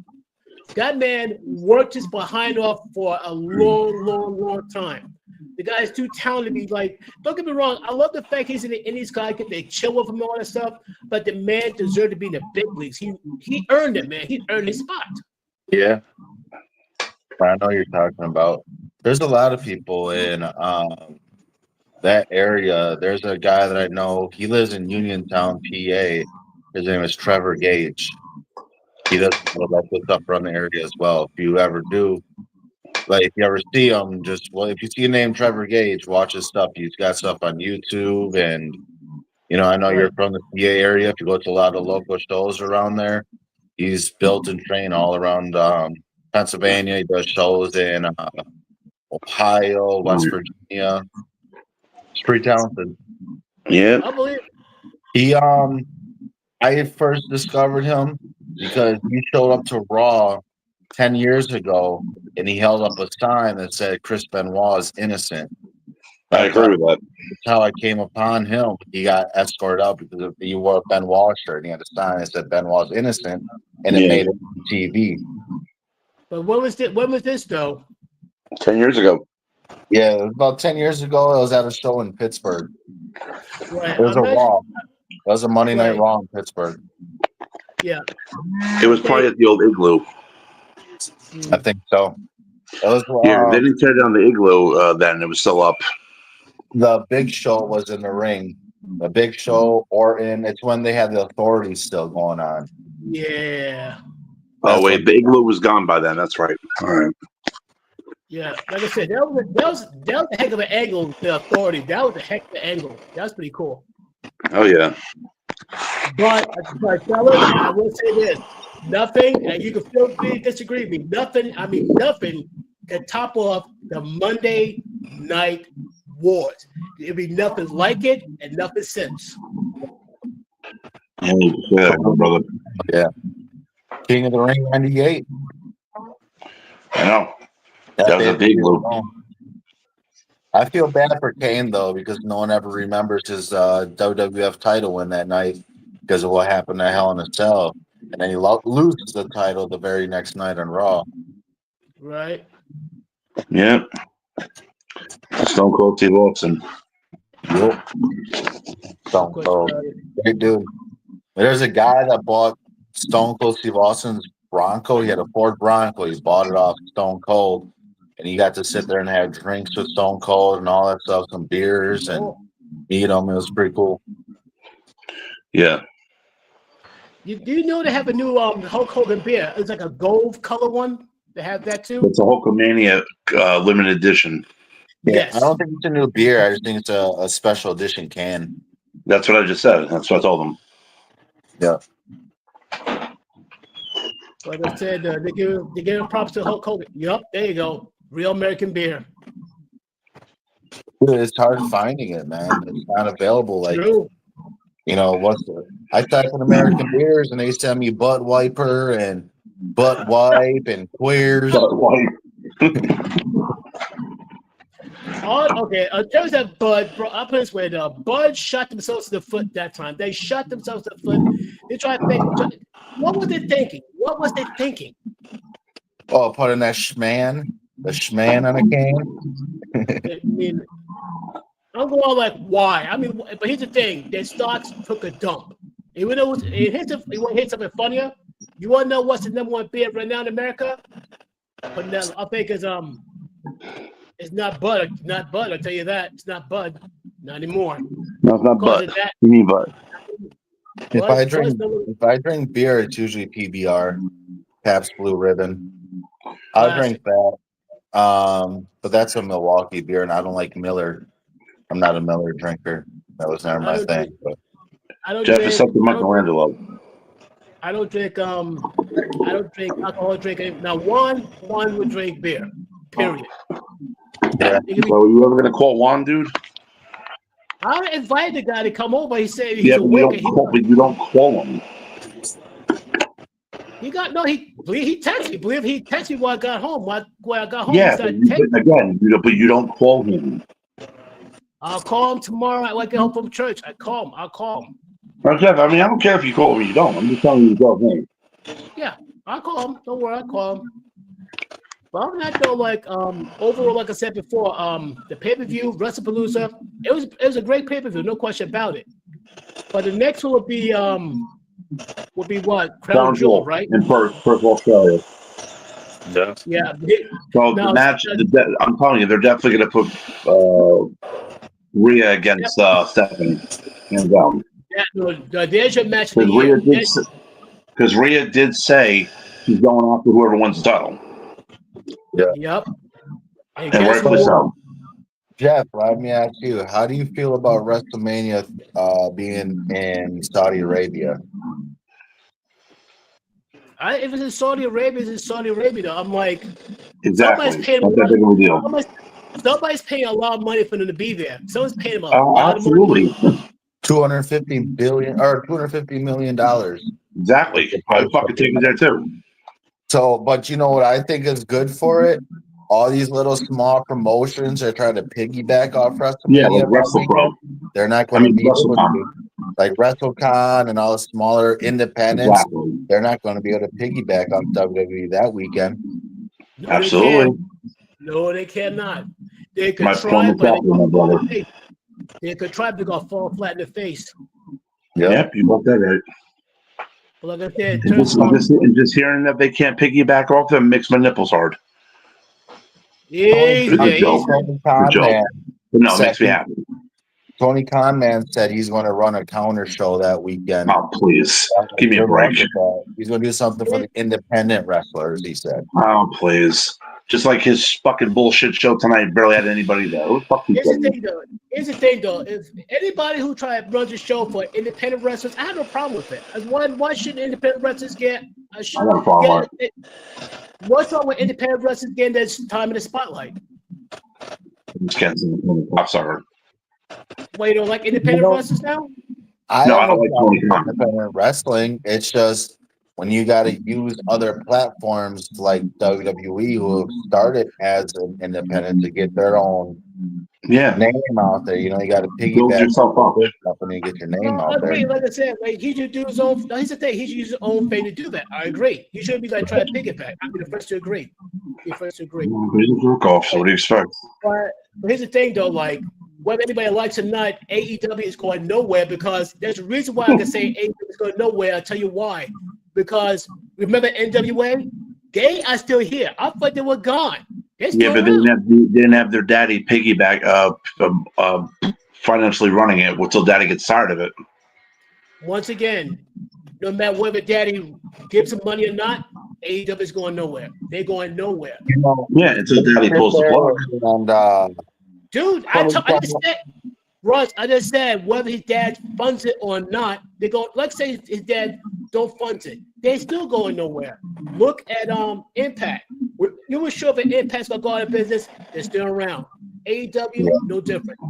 That man worked his behind off for a long time. The guy is too talented to be like, don't get me wrong, I love the fact he's in the Indies, guy, they chill with him and all that stuff, but the man deserved to be in the big leagues. He earned it, man. He earned his spot. Yeah. I know you're talking about. There's a lot of people in that area. There's a guy that I know. He lives in Uniontown, PA. His name is Trevor Gage. He does like this stuff around the area as well. If you ever do, like if you ever see him, if you see the name Trevor Gage, watch his stuff. He's got stuff on YouTube, and I know you're from the PA area. If you go to a lot of local shows around there, he's built and trained all around Pennsylvania. He does shows in Ohio, West Virginia. He's pretty talented. Yeah. I believe. He I first discovered him because he showed up to Raw 10 years ago, and he held up a sign that said Chris Benoit is innocent. I agree with that. That's how I came upon him. He got escorted out because he wore a Benoit shirt, and he had a sign that said Benoit's innocent, and it made it on TV. But when was this though? 10 years ago. Yeah, it was about 10 years ago. I was at a show in Pittsburgh. Right. It was a Raw. It was a Monday Night Raw in Pittsburgh. Yeah. It was probably at the old Igloo. I think so. It was, they didn't tear down the Igloo then. It was still up. The Big Show was in the ring. The Big Show, it's when they had the Authority still going on. Yeah. Oh, wait. The Igloo was gone by then. That's right. All right. Yeah. Like I said, that was a heck of an angle, the Authority. That was a heck of an angle. That's pretty cool. Oh, yeah. But fellas, I will say this. Nothing, and you can feel free to disagree with me. Nothing can top off the Monday Night wars. There'll be nothing like it and nothing since. Yeah, you can say that, my brother. Yeah. King of the Ring 98. I know. That That was a big move. I feel bad for Kane though, because no one ever remembers his WWF title win that night because of what happened to Hell in a Cell, and then he loses the title the very next night on Raw. Right. Yeah. Stone Cold Steve Austin. Yep. Stone Cold. Great dude. There's a guy that bought Stone Cold Steve Austin's Bronco. He had a Ford Bronco. He bought it off Stone Cold. And he got to sit there and have drinks with Stone Cold and all that stuff, some beers and meet him. It was pretty cool. Yeah. Do you know they have a new Hulk Hogan beer? It's like a gold color one. They have that too. It's a Hulkamania limited edition. Yeah, Yes. I don't think it's a new beer. I just think it's a special edition can. That's what I just said. That's what I told them. Yeah. Like I said, they give props to Hulk Hogan. Yup, there you go. Real American beer. Dude, it's hard finding it, man. It's not available. Like, True. you know, I type in American beers and they send me Butt Wiper and Butt Wipe and Queers. Okay, in terms of Bud, bro, I'll put it this way, though. Bud shot themselves in the foot that time. They shot themselves in the foot. They tried to think. What was they thinking? What was they thinking? Oh, putting that schman, the schman on a can. I mean, I'm going like, why? I mean, but here's the thing: their stocks took a dump. You want to hear something funnier? You want to know what's the number one beer right now in America? But no, I think it's not Bud. Not Bud. I'll tell you that. It's not Bud. Not anymore. No, it's not Bud. You mean Bud? If I drink beer, it's usually PBR, Pabst Blue Ribbon. I'll drink that. But that's a Milwaukee beer, and I don't like Miller. I'm not a Miller drinker. That was never my thing. But Jeff is something Michelangelo. I don't drink alcohol drinking. Now one would drink beer. Period. Yeah. So you ever gonna call Juan, dude? I invited the guy to come over. He said he's but you don't call him. He texted me. Believe he texted me when I got home. When I got home, yeah, but you don't call him. I'll call him tomorrow when I get home from church. I'll call him. Jeff, I mean, I don't care if you call him or you don't. I'm just telling you the name. Yeah, I'll call him. Don't worry, I'll call him. But other than that, though, like overall, like I said before, the pay-per-view, WrestlePalooza, it was a great pay-per-view, no question about it. But the next one would be what? Crown Jewel, right? In Perth, Australia. Yeah. Yeah. So the match, I'm telling you, they're definitely going to put Rhea against Stephanie. Hands down. Yeah, no, there's your match of the year. Because Rhea did say she's going after whoever wins the title. Yeah. Yep. And rightfully so. Jeff, let me ask you, how do you feel about WrestleMania being in Saudi Arabia? If it's in Saudi Arabia, it's in Saudi Arabia, though. I'm like, exactly. Somebody's paying a lot of money for them to be there. Someone's paying them a lot of money. $250 million. Exactly. I fucking take it there too. So, but you know what I think is good for it? All these little small promotions are trying to piggyback off WrestleMania. Yeah, like WrestlePro. They're not going to be able to, like WrestleCon and all the smaller independents. Exactly. They're not going to be able to piggyback on WWE that weekend. No, absolutely. No, they cannot. They could My try, but they could try, but they're going to fall flat in the face. Yep, you got that right. Well, like I said, just hearing that they can't piggyback off them makes my nipples hard. Good joke. But no, it makes me happy. Tony Khan man said he's going to run a counter show that weekend. Oh, please. Give me a break. He's going to do something for the independent wrestlers, he said. Oh, please. Just like his fucking bullshit show tonight barely had anybody there. Here's the thing, though. If anybody who runs a show for independent wrestlers, I have no problem with it. Why should independent wrestlers get a show? I got a problem with it. What's wrong with independent wrestlers getting this time in the spotlight? Cocksucker. Why you don't like independent wrestlers now? I No, have I don't no like problem Tony with Khan. independent wrestling. It's just when you got to use other platforms like WWE, who have started as an independent to get their own Yeah, name out there. You know, you got to build piggyback yourself off up. this company, get your name I out there. agree. Like I said, like he should do his own. Here's the thing: he should use his own fame to do that. I agree. He shouldn't be like trying to piggyback. I'd be the first to agree. Be the first to agree. He's a jerk off, so what do you expect? But here's the thing, though: like whether anybody likes it or not, AEW is going nowhere because there's a reason why I can say AEW is going nowhere. I'll tell you why. Because remember NWA? They are still here. I thought they were gone. They're still Yeah, but around. they didn't have their daddy piggyback financially running it until daddy gets tired of it. Once again, no matter whether daddy gives them money or not, AEW is going nowhere. They're going nowhere. You know, Yeah, until daddy pulls the plug. and Dude, I just said, Russ, I just said whether his dad funds it or not, they go, let's say his dad don't fund it. They're still going nowhere. Look at Impact. You were sure that Impact's gonna go out of business, they're still around. AEW, no different.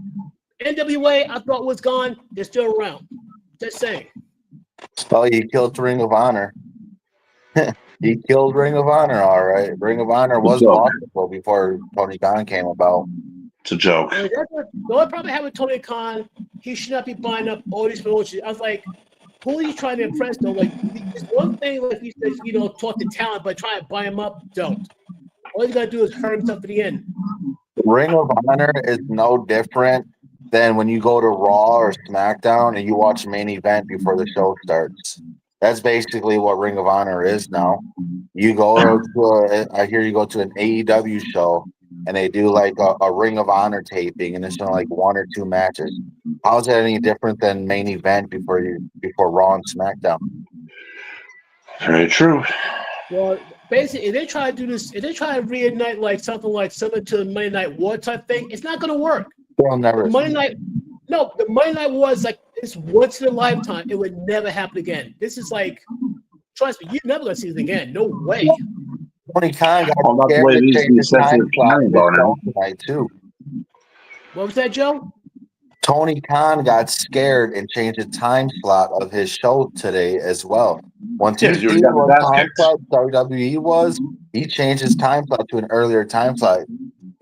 NWA, I thought was gone, they're still around. Just saying. oh, he killed Ring of Honor. He killed Ring of Honor, all right. Ring of Honor was possible before Tony Khan came about. It's a joke. The only problem I have with Tony Khan, he should not be buying up all these promotions. I was like, who are you trying to impress, though? Like, it's one thing, like he says, talk to talent, but try to buy him up, don't. All he's got to do is hurt himself to the end. Ring of Honor is no different than when you go to Raw or SmackDown and you watch main event before the show starts. That's basically what Ring of Honor is now. You go to I hear you go to an AEW show and they do like a Ring of Honor taping and it's only like 1 or 2 matches. How's that any different than main event before Raw and SmackDown? Very true. Well, basically, if they try to do this, if they try to reignite like something like similar to the Monday Night War type thing, it's not going to work. They'll never. The Monday Night War is like it's once in a lifetime. It would never happen again. This is like, trust me, you're never going to see it again. No way. Tony Khan got that's the way these time tonight too. What was that, Joe? Tony Khan got scared and changed the time slot of his show today as well. Once he see what time slot WWE was, he changed his time slot to an earlier time slot.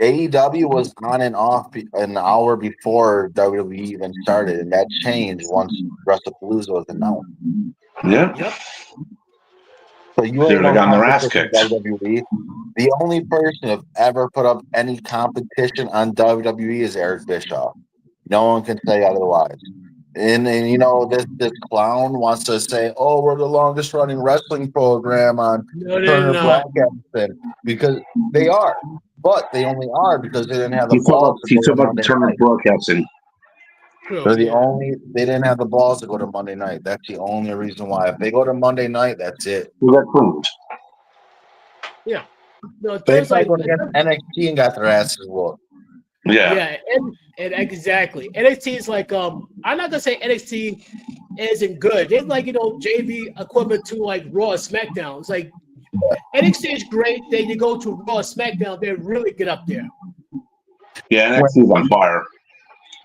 AEW was on and off an hour before WWE even started, and that changed once WrestlePalooza was announced. Yep. So you ain't got their ass kicked. WWE. The only person who've ever put up any competition on WWE is Eric Bischoff. No one can say otherwise. And this clown wants to say, "Oh, we're the longest running wrestling program on Turner Broadcasting," because they are, but they only are because they didn't have the balls. He talked about Turner Broadcasting. They're they didn't have the balls to go to Monday night. That's the only reason why. If they go to Monday night, that's it. Well, that proved. Yeah. No, they played against NXT and got their asses whooped. Yeah, and exactly. NXT is like I'm not gonna say NXT isn't good. It's like JV equivalent to like Raw or SmackDown. It's like NXT is great. Then you go to Raw or SmackDown, they really get up there. Yeah, NXT is on fire.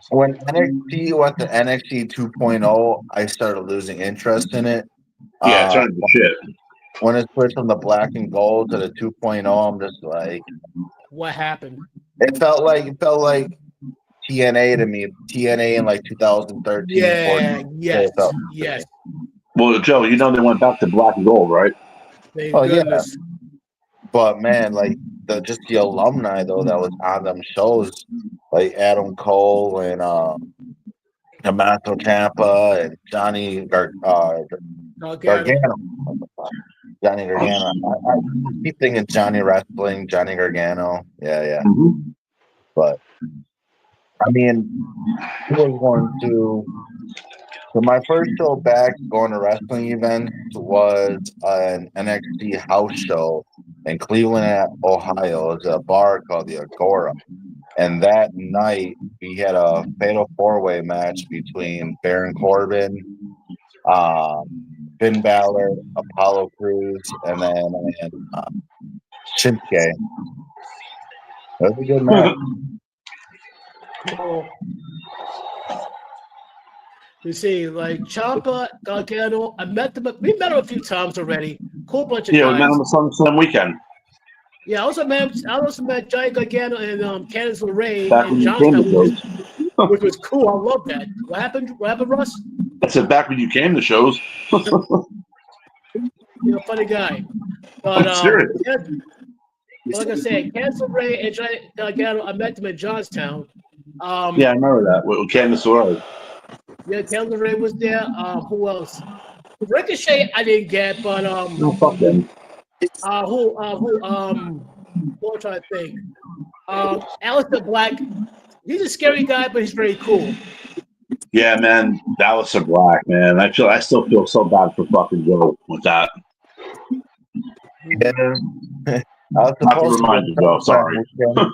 When NXT went to NXT 2.0, I started losing interest in it. Yeah, it turned to shit. When it switched from the black and gold to the 2.0, I'm just like, what happened? It felt like TNA to me. TNA in like 2013. Yeah, yes. Well, Joe, they went back to black and gold, right? Thank goodness. Yeah. But man, like the alumni though that was on them shows, like Adam Cole and Tommaso Ciampa and Johnny Gargano. Johnny Gargano. I keep thinking Johnny Wrestling, Johnny Gargano. Yeah. Mm-hmm. But I mean, he was going to. So my first show back going to wrestling events was an NXT house show in Cleveland, Ohio. It was a bar called the Agora. And that night we had a fatal 4-way match between Baron Corbin, Finn Balor, Apollo Crews, and then Shinsuke. That was a good match. Well, you see, like Champa, Gargano, we met him a few times already. Cool bunch of Yeah, we guys. met on the SummerSlam weekend. Yeah, I also met Johnny Gargano and Candice LeRae Back in when you came to Johnstown, shows. which was cool. I love that. What happened, Russ? I said back when you came to shows. You're a funny guy. But I'm serious. like I said, Candice LeRae and Johnny Gargano, I met them in Johnstown. Yeah, I remember that. With Candice LeRae. Yeah, Candice LeRae was there. Who else? Ricochet, I didn't get, but No, fuck them. who what am I trying to think? Aleister Black. He's a scary guy, but he's very cool. Yeah, man, Aleister Black, man. I still feel so bad for fucking Joe with that. Yeah. I was Not to supposed remind you, Joe. Sorry. I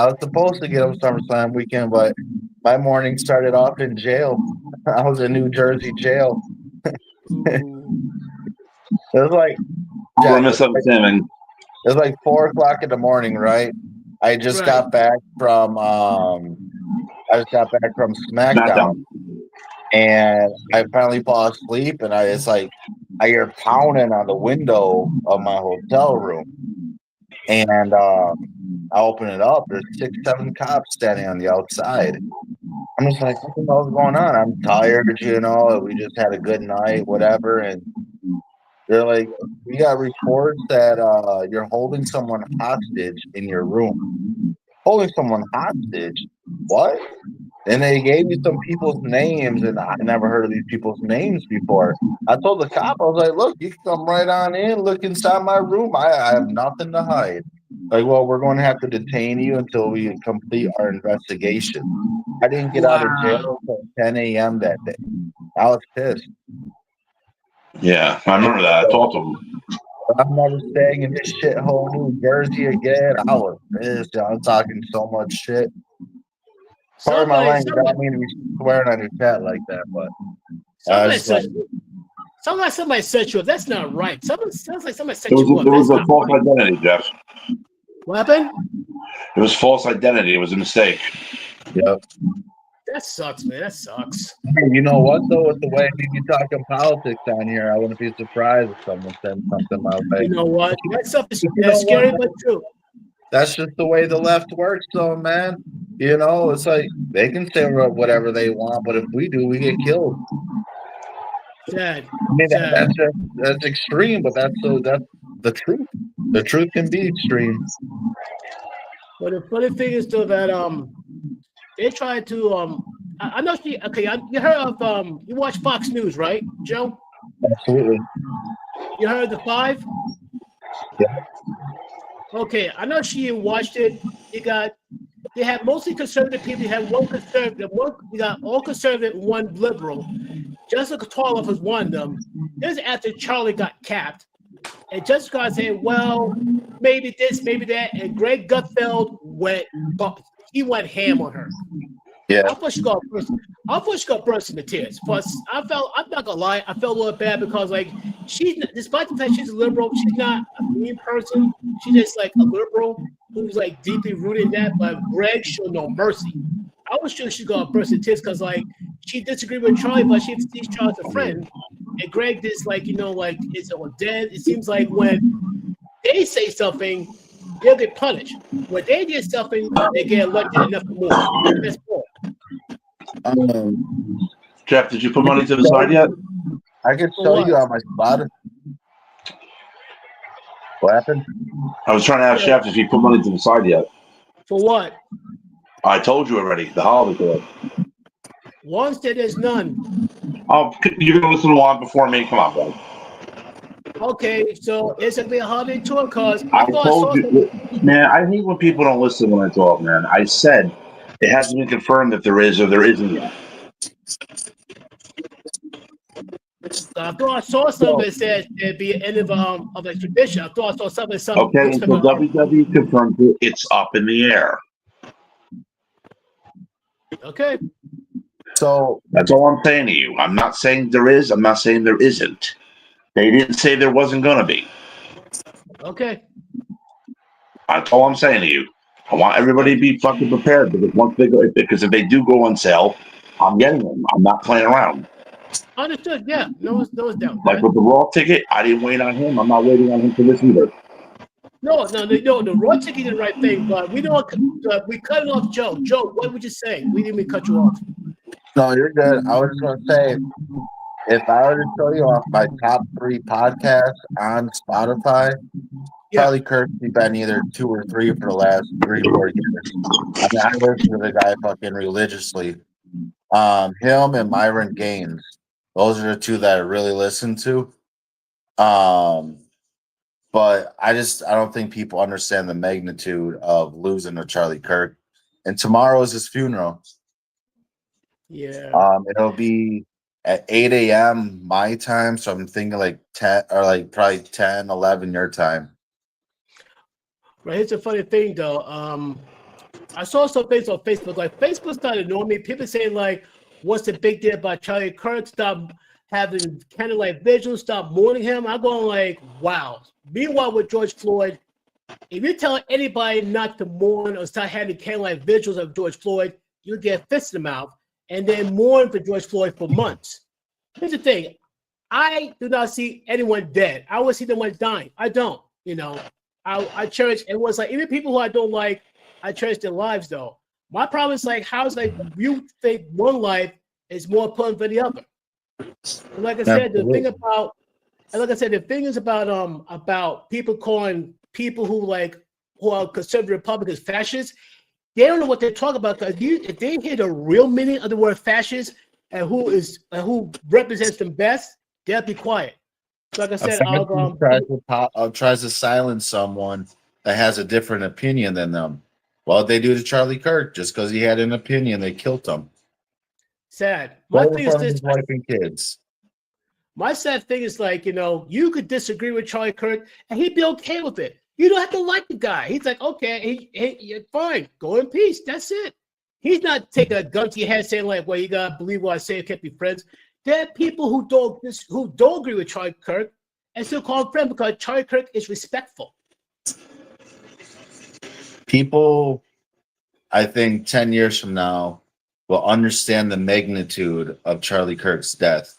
was supposed to get him SummerSlam weekend, but my morning started off in jail. I was in New Jersey jail. It was like We're misunderstanding. it was like 4:00 in the morning, right? I just Right. got back from SmackDown, and I finally fall asleep, and I hear pounding on the window of my hotel room, and I open it up. There's 6, 7 cops standing on the outside. I'm just like, what the hell's going on? I'm tired, we just had a good night, whatever, and they're like, we got reports that you're holding someone hostage in your room. Holding someone hostage? What? And they gave me some people's names, and I never heard of these people's names before. I told the cop, I was like, look, you can come right on in, look inside my room. I have nothing to hide. Like, well, we're going to have to detain you until we complete our investigation. I didn't get out of jail until 10 a.m. that day. I was pissed. Yeah, I remember that. I talked to him. I'm never staying in this shithole New Jersey again. I was pissed. I'm talking so much shit. Pardon my language. I don't mean to be swearing on your chat like that, but somebody set you up. That's not right. Sounds like somebody set It you up. was That's a false right. identity, Jeff. What happened? It was false identity. It was a mistake. Yep. That sucks, man. That sucks. Hey, you know what, though? With the way we be talking politics on here, I wouldn't be surprised if someone said something my way. You know what? That stuff is know scary, what? but true. That's just the way the left works, though, man. It's like they can say whatever they want, but if we do, we get killed. Sad. I mean, that's extreme, but that's the truth. The truth can be extreme. But the funny thing is, though, that they try to I know she. Okay, you heard of you watch Fox News, right, Joe? Absolutely. You heard the 5? Yeah. Okay, I know she watched it. They had mostly conservative people. You had one conservative, you got all conservative, one liberal. Jessica Tarloff was one of them. This is after Charlie got capped. And Jessica said, well, maybe this, maybe that. And Greg Gutfeld went ham on her. Yeah. I thought she got burst into tears. But I'm not gonna lie, I felt a little bad because despite the fact she's a liberal, she's not a mean person. She's just like a liberal who's like deeply rooted in that. But Greg showed no mercy. I was sure she got burst into tears because she disagreed with Charlie, but she sees Charlie as a friend. And Greg just is all dead. It seems like when they say something, they'll get punished. When they did something, they get elected enough more. That's all. Jeff, did you put money to the side yet? I can show you on my spot. What happened? I was trying to ask Jeff if he put money to the side yet. For what? I told you already. The holiday club. One said there's none. Oh, you're gonna listen to one before me? Come on, bro. Okay, so it's gonna be a holiday tour because I told you, man. I hate when people don't listen when I talk, man. I said it hasn't been confirmed that there is or there isn't yet. I thought I saw something that said it'd be an end of a tradition. I thought I saw something. Okay, until WWE confirms it, it's up in the air. Okay. So that's all I'm saying to you. I'm not saying there is. I'm not saying there isn't. They didn't say there wasn't going to be. Okay. That's all I'm saying to you. I want everybody to be fucking prepared because once they go, because if they do go on sale, I'm getting them. I'm not playing around. Understood. Yeah. No doubt. Like with the Raw ticket, I didn't wait on him. I'm not waiting on him for this either. No. The Raw ticket did the right thing, but we don't. We cut off Joe. Joe, what would you say? We didn't even cut you off. No, you're good. I was just going to say, if I were to show you off my top 3 podcasts on Spotify, Charlie Kirk's been either 2 or 3 for the last 3-4 years. I mean, I listen to the guy fucking religiously. Him and Myron Gaines. Those are the 2 that I really listen to. But I don't think people understand the magnitude of losing to Charlie Kirk. And tomorrow is his funeral. Yeah. It'll be at 8 a.m. my time, so I'm thinking like 10 or like probably 10, 11 your time. Right. Here's a funny thing though. I saw some things on Facebook. Like Facebook started knowing me. People saying like, "What's the big deal about Charlie Kirk? Stop having candlelight vigils. Stop mourning him." I'm going like, "Wow." Meanwhile, with George Floyd, if you tell anybody not to mourn or start having candlelight vigils of George Floyd, you get fists in the mouth and then mourn for George Floyd for months. Here's the thing: I do not see anyone dead. I would see them dying. I don't. I cherish. It was like even people who I don't like. I cherish their lives though. My problem is like, how's like you think one life is more important than the other? And like I said, the thing is about people calling people who are conservative Republicans fascists. They don't know what they're talking about because if they hear the real meaning of the word fascist and who represents them best, they'll be quiet. So like I said, tries to silence someone that has a different opinion than them. Well, they do to Charlie Kirk just because he had an opinion. They killed him. Sad. My thing is this: wife and kids. My sad thing is you could disagree with Charlie Kirk and he'd be okay with it. You don't have to like the guy. He's like, okay, you're fine. Go in peace. That's it. He's not taking a gun to your head saying like, well, you gotta believe what I say, can't be friends. There are people who don't agree with Charlie Kirk and still call him friend because Charlie Kirk is respectful. People, I think 10 years from now, will understand the magnitude of Charlie Kirk's death.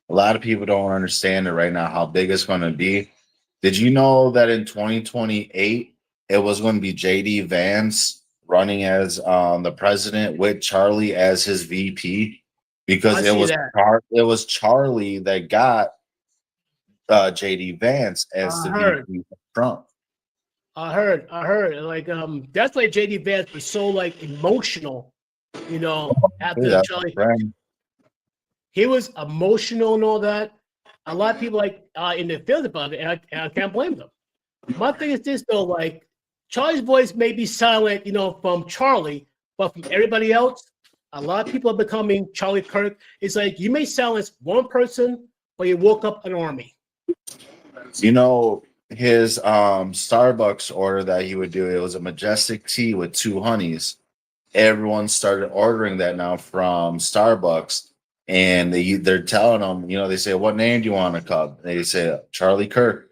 A lot of people don't understand it right now, how big it's going to be. Did you know that in 2028, it was going to be J.D. Vance running as the president with Charlie as his VP? Because it was Charlie that got J.D. Vance as the VP of Trump. I heard. Like, that's why J.D. Vance was so like emotional, after Charlie. He was emotional and all that. A lot of people in their feelings about it, and I can't blame them. My thing is this though, like Charlie's voice may be silent, from Charlie, but from everybody else, a lot of people are becoming Charlie Kirk. It's like you may silence one person, but you woke up an army. His Starbucks order that he would do, it was a majestic tea with 2 honeys. Everyone started ordering that now from Starbucks, and they're telling them, they say, what name do you want in a cup? They say Charlie Kirk.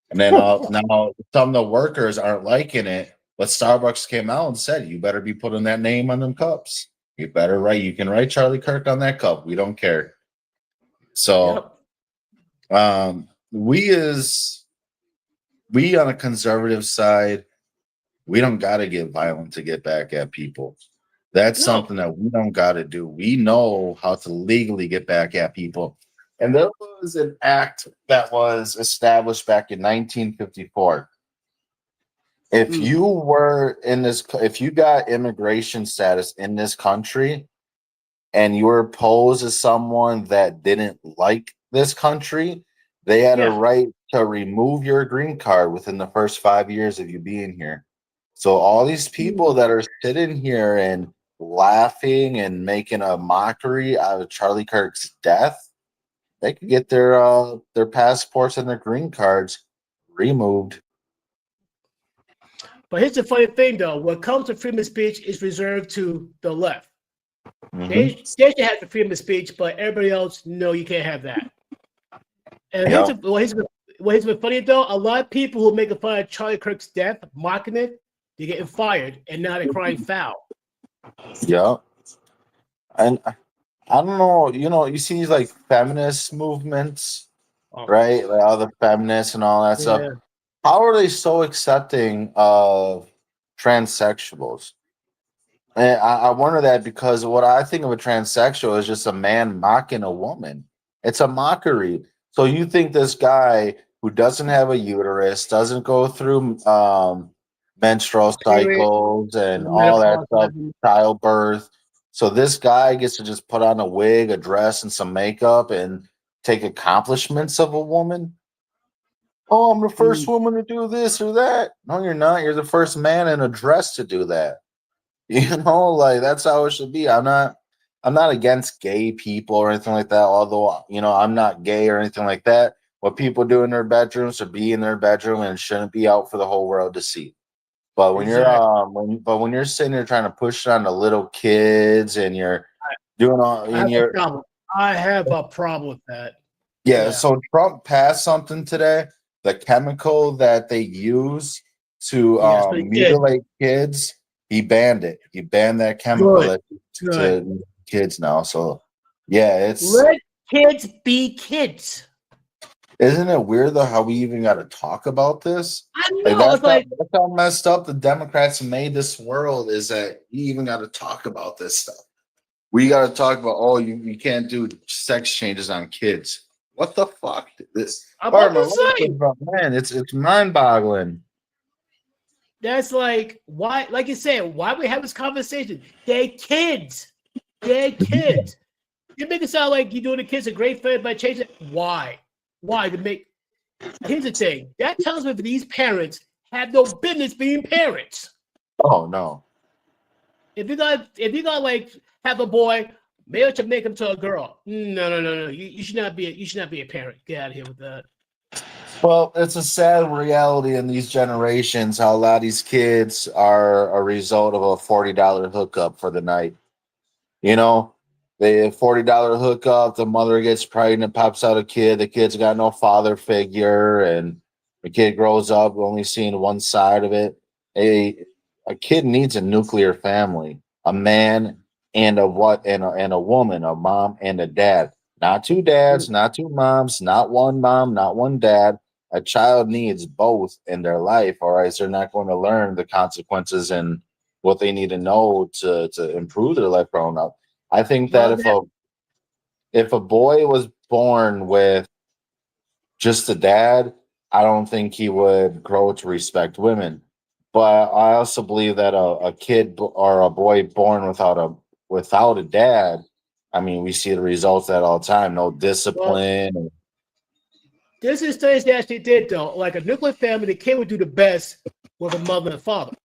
And then now some of the workers aren't liking it, but Starbucks came out and said, you better be putting that name on them cups. You can write Charlie Kirk on that cup. We don't care. So we on a conservative side, we don't got to get violent to get back at people. That's something that we don't got to do. We know how to legally get back at people. And there was an act that was established back in 1954. If you got immigration status in this country and you were posed as someone that didn't like this country, they had a right to remove your green card within the first 5 years of you being here. So all these people that are sitting here and laughing and making a mockery out of Charlie Kirk's death, they could get their passports and their green cards removed. But here's the funny thing, though. When it comes to freedom of speech, it's reserved to the left. Mm-hmm. They should have the freedom of speech, but everybody else, no, you can't have that. And here's what's funny, though. A lot of people who make fun of Charlie Kirk's death, mocking it, they're getting fired, and now they're crying foul. Yeah. And I don't know, you see these like feminist movements, right? Like all the feminists and all that stuff. Yeah. How are they so accepting of transsexuals? And I wonder that because what I think of a transsexual is just a man mocking a woman. It's a mockery. So you think this guy who doesn't have a uterus, doesn't go through menstrual Period. cycles and all that Menopause, stuff, whatever. childbirth. So this guy gets to just put on a wig, a dress, and some makeup and take accomplishments of a woman. Oh, I'm the first woman to do this or that. No, you're not. You're the first man in a dress to do that. Like that's how it should be. I'm not against gay people or anything like that, although I'm not gay or anything like that. What people do in their bedrooms should be in their bedroom and shouldn't be out for the whole world to see. But when when you're sitting there trying to push it on the little kids and you're doing all and you're I have a problem with that. yeah, so Trump passed something today. The chemical that they use to mutilate kids, he banned it. He banned that chemical to kids now. So yeah, let kids be kids. Isn't it weird though how we even got to talk about this? I know. That's how messed up the Democrats made this world is that you even got to talk about this stuff. We got to talk about you can't do sex changes on kids. What the fuck? This man, it's mind-boggling. That's like why, like you said, why we have this conversation? They're kids. They're kids. You make it sound like you're doing the kids a great favor by changing it. Why? Why to make? Here's the thing. That tells me that these parents have no business being parents. Oh no. If you got like have a boy, maybe I should make him to a girl. No. You should not be a parent. Get out of here with that. Well, it's a sad reality in these generations how a lot of these kids are a result of a $40 hookup for the night. They have $40 hookup, the mother gets pregnant, pops out a kid, the kid's got no father figure, and the kid grows up only seeing one side of it. A kid needs a nuclear family, a man and a woman, a mom and a dad. Not two dads, not two moms, not one mom, not one dad. A child needs both in their life, or else they're not going to learn the consequences and what they need to know to improve their life growing up. I think that if a boy was born with just a dad, I don't think he would grow to respect women. But I also believe that a kid or a boy born without a dad, I mean, we see the results of that all the time. No discipline. Well, this is things they actually did though. Like a nuclear family, the kid would do the best with a mother and a father.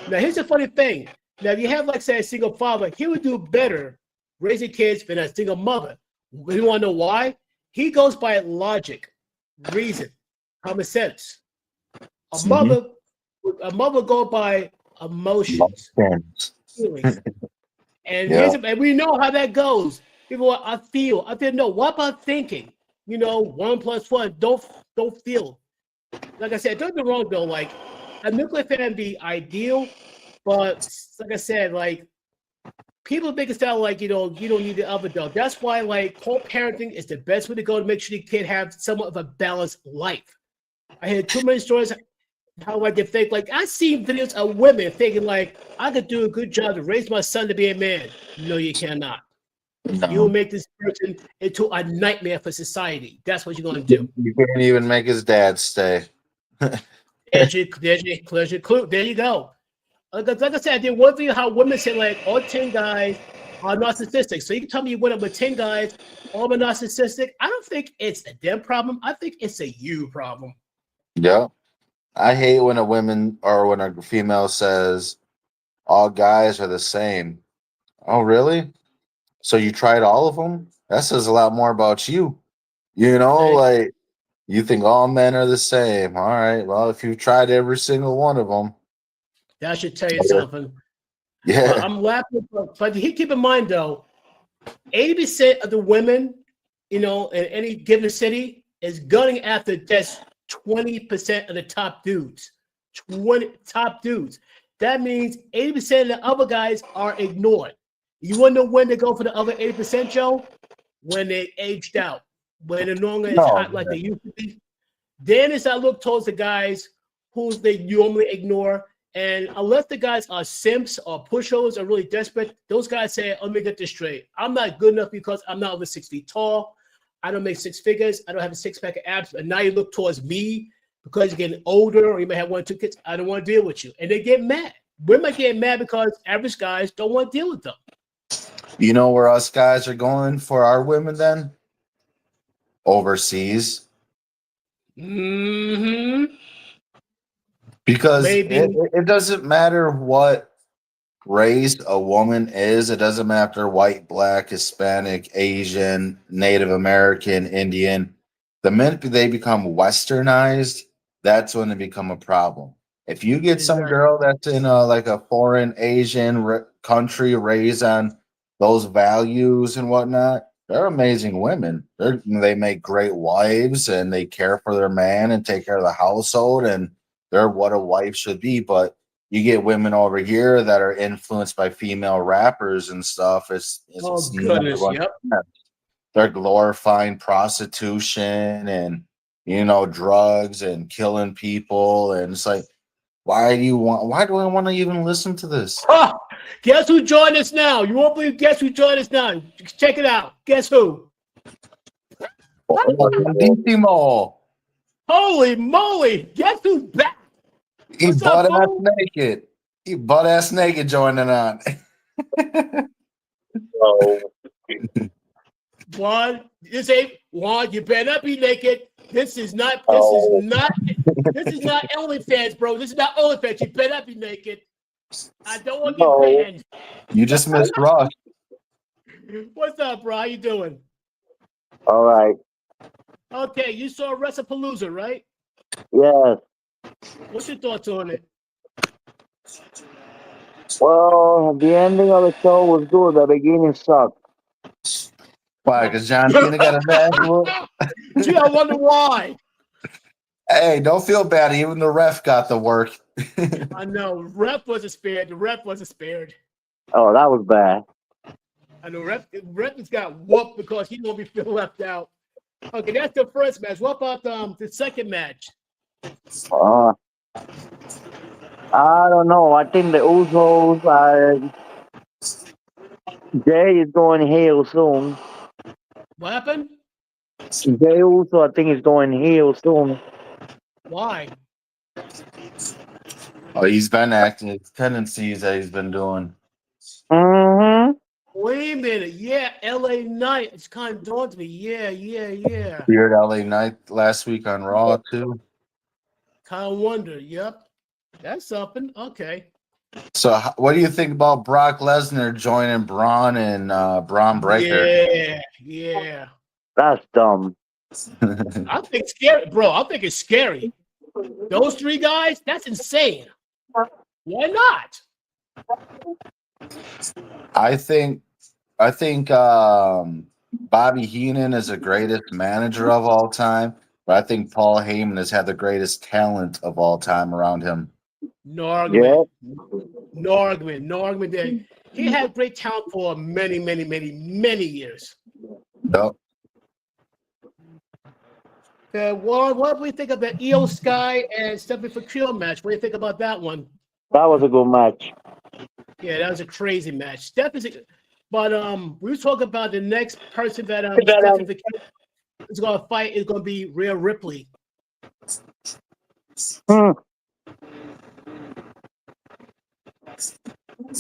Now here's the funny thing. Now, if you have, like, say, a single father, he would do better raising kids than a single mother. You want to know why? He goes by logic, reason, common sense. A mother would go by emotions, feelings. And we know how that goes. People are, I feel. No, what about thinking? 1 + 1. Don't feel. Like I said, don't get me wrong though. Like a nuclear family be ideal. But like I said, like people make it sound like you don't need the other though. That's why like co-parenting is the best way to go to make sure the kid have somewhat of a balanced life. I heard too many stories how like they think like I see videos of women thinking like I could do a good job to raise my son to be a man. No, you cannot. No. You'll make this person into a nightmare for society. That's what you're gonna do. You can't even make his dad stay. There you go. Like I said, I did one thing how women say like all 10 guys are narcissistic. So you can tell me you went up with 10 guys, all are narcissistic. I don't think it's a them problem. I think it's a you problem. Yeah. I hate when a female says all guys are the same. Oh, really? So you tried all of them? That says a lot more about you. Like you think all men are the same. All right. Well, if you've tried every single one of them. That should tell you something. Yeah. But I'm laughing. But keep in mind, though, 80% of the women, in any given city is gunning after just 20% of the top dudes. 20 top dudes. That means 80% of the other guys are ignored. You want to know when they go for the other 80%, Joe? When they aged out, when they're no longer as hot like they used to be. Then it's I look towards the guys who they normally ignore. And unless the guys are simps or pushovers or really desperate, those guys say, let me get this straight. I'm not good enough because I'm not over 6 feet tall. I don't make six figures. I don't have a six-pack of abs. And now you look towards me because you're getting older or you may have 1 or 2 kids. I don't want to deal with you. And they get mad. Women get mad because average guys don't want to deal with them. You know where us guys are going for our women then? Overseas. Mm-hmm. Because it doesn't matter what race a woman is. It doesn't matter white, black, Hispanic, Asian, Native American, Indian. The minute they become westernized, that's when they become a problem. If you get some girl that's in like a foreign Asian country raised on those values and whatnot, they're amazing women. They make great wives and they care for their man and take care of the household and they're what a wife should be. But you get women over here that are influenced by female rappers and stuff. Goodness, yep. They're glorifying prostitution and drugs and killing people, and it's like, why do I want to even listen to this? Oh, guess who joined us now? You won't believe. Guess who joined us now? Check it out. Guess who? Holy moly! Guess who's back? He butt-ass naked. He butt-ass naked joining on. Juan, this ain't Juan. You better not be naked. This is not OnlyFans, bro. This is not OnlyFans. You better not be naked. I don't want to get banned. You just missed Rush. What's up, bro? How you doing? All right. Okay, you saw WRESTLEPALOOZA, right? Yes. What's your thoughts on it? Well, the ending of the show was good. The beginning sucked. Why? Because John Cena got a bad whoop? Gee, I wonder why. Hey, don't feel bad. Even the ref got the work. I know. Ref wasn't spared. The ref wasn't spared. Oh, that was bad. I know. Ref has got whooped because he won't be feeling left out. Okay, that's the first match. What about the second match? I don't know. I think the Usos Jay is going heel soon. What happened? Jay Uso, I think, is going heel soon. Why? Oh, he's been acting. It's tendencies that he's been doing. Mm-hmm. Wait a minute. Yeah, LA Knight. It's kind of dawned to me. Yeah. Weird LA Knight last week on Raw, too. Kind of wonder. Yep. That's something. Okay. So, what do you think about Brock Lesnar joining Braun and Braun Breaker? Yeah. That's dumb. I think scary, bro. I think it's scary. Those three guys, that's insane. Why not? I think Bobby Heenan is the greatest manager of all time, but I think Paul Heyman has had the greatest talent of all time around him. No argument. There. He had great talent for many years. Nope. What do we think of the Io Sky and Stephanie Fakir match? What do you think about that one? That was a good match. Yeah, that was a crazy match. But we were talking about the next person that Stephanie Fakir is going to fight is going to be Rhea Ripley.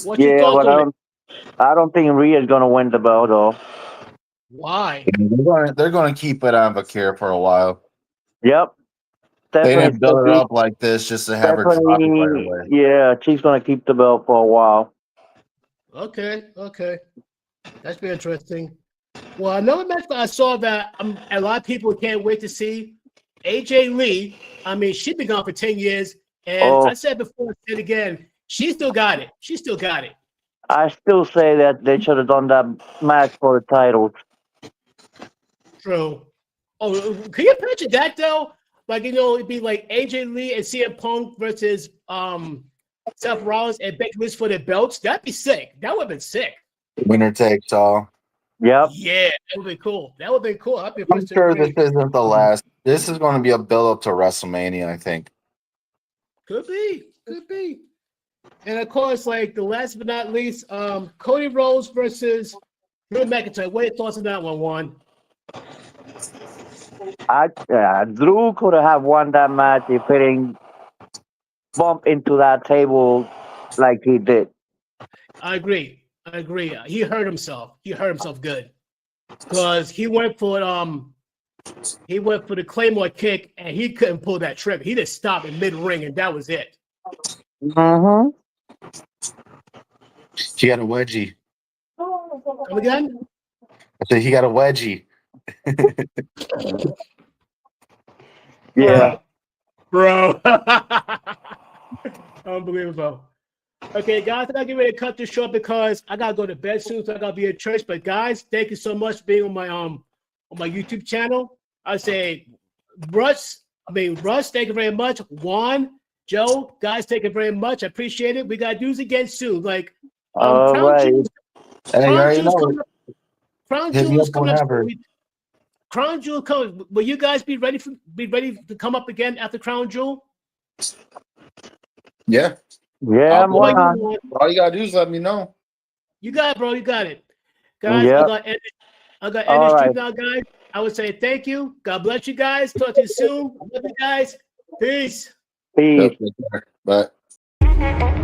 What's your thoughts on it? I don't think Rhea is going to win the belt, though. Why? They're going to keep it on Vakir for a while. Yep. They didn't build it up like this just to have her drop it right away. Yeah, she's going to keep the belt for a while. Okay. That's very interesting. Well, another match that I saw that a lot of people can't wait to see, AJ Lee. I mean, she's been gone for 10 years. And I said before, I said again, she still got it. I still say that they should have done that match for the titles. True. Oh, can you picture that, though? like it'd be like AJ Lee and CM Punk versus Seth Rollins and Becky Lynch for their belts. That'd be sick. That would have been sick. Winner takes all. Yep. Yeah, that would be cool. That would be cool. I'd be I'm sure this isn't the last. This is going to be a build up to WrestleMania, I think. Could be. And of course, like the last but not least, Cody Rhodes versus Drew McIntyre. What are your thoughts on that one, Juan? Drew could have won that match if he didn't bump into that table like he did. I agree. He hurt himself. Good because he went for the Claymore kick and he couldn't pull that trigger. He just stopped in mid ring and that was it. Mm-hmm. He got a wedgie. Come again? I said he got a wedgie. Yeah. Bro. Unbelievable. Okay, guys, I gotta get ready to cut this short because I gotta go to bed soon, so I gotta be at church. But guys, thank you so much for being on my YouTube channel. I say Russ, thank you very much. Juan, Joe, guys, thank you very much. I appreciate it. We gotta do this again soon. Like All right. Crown Jewel is coming up. Crown Jewel coming. Will you guys be ready to come up again after Crown Jewel? Yeah. Yeah, I'm on. All you gotta do is let me know. You got it, bro. You got it, guys. Yep. I got end this stream now, guys. I would say thank you. God bless you guys. Talk to you soon. Love you guys. Peace. Peace. Bye.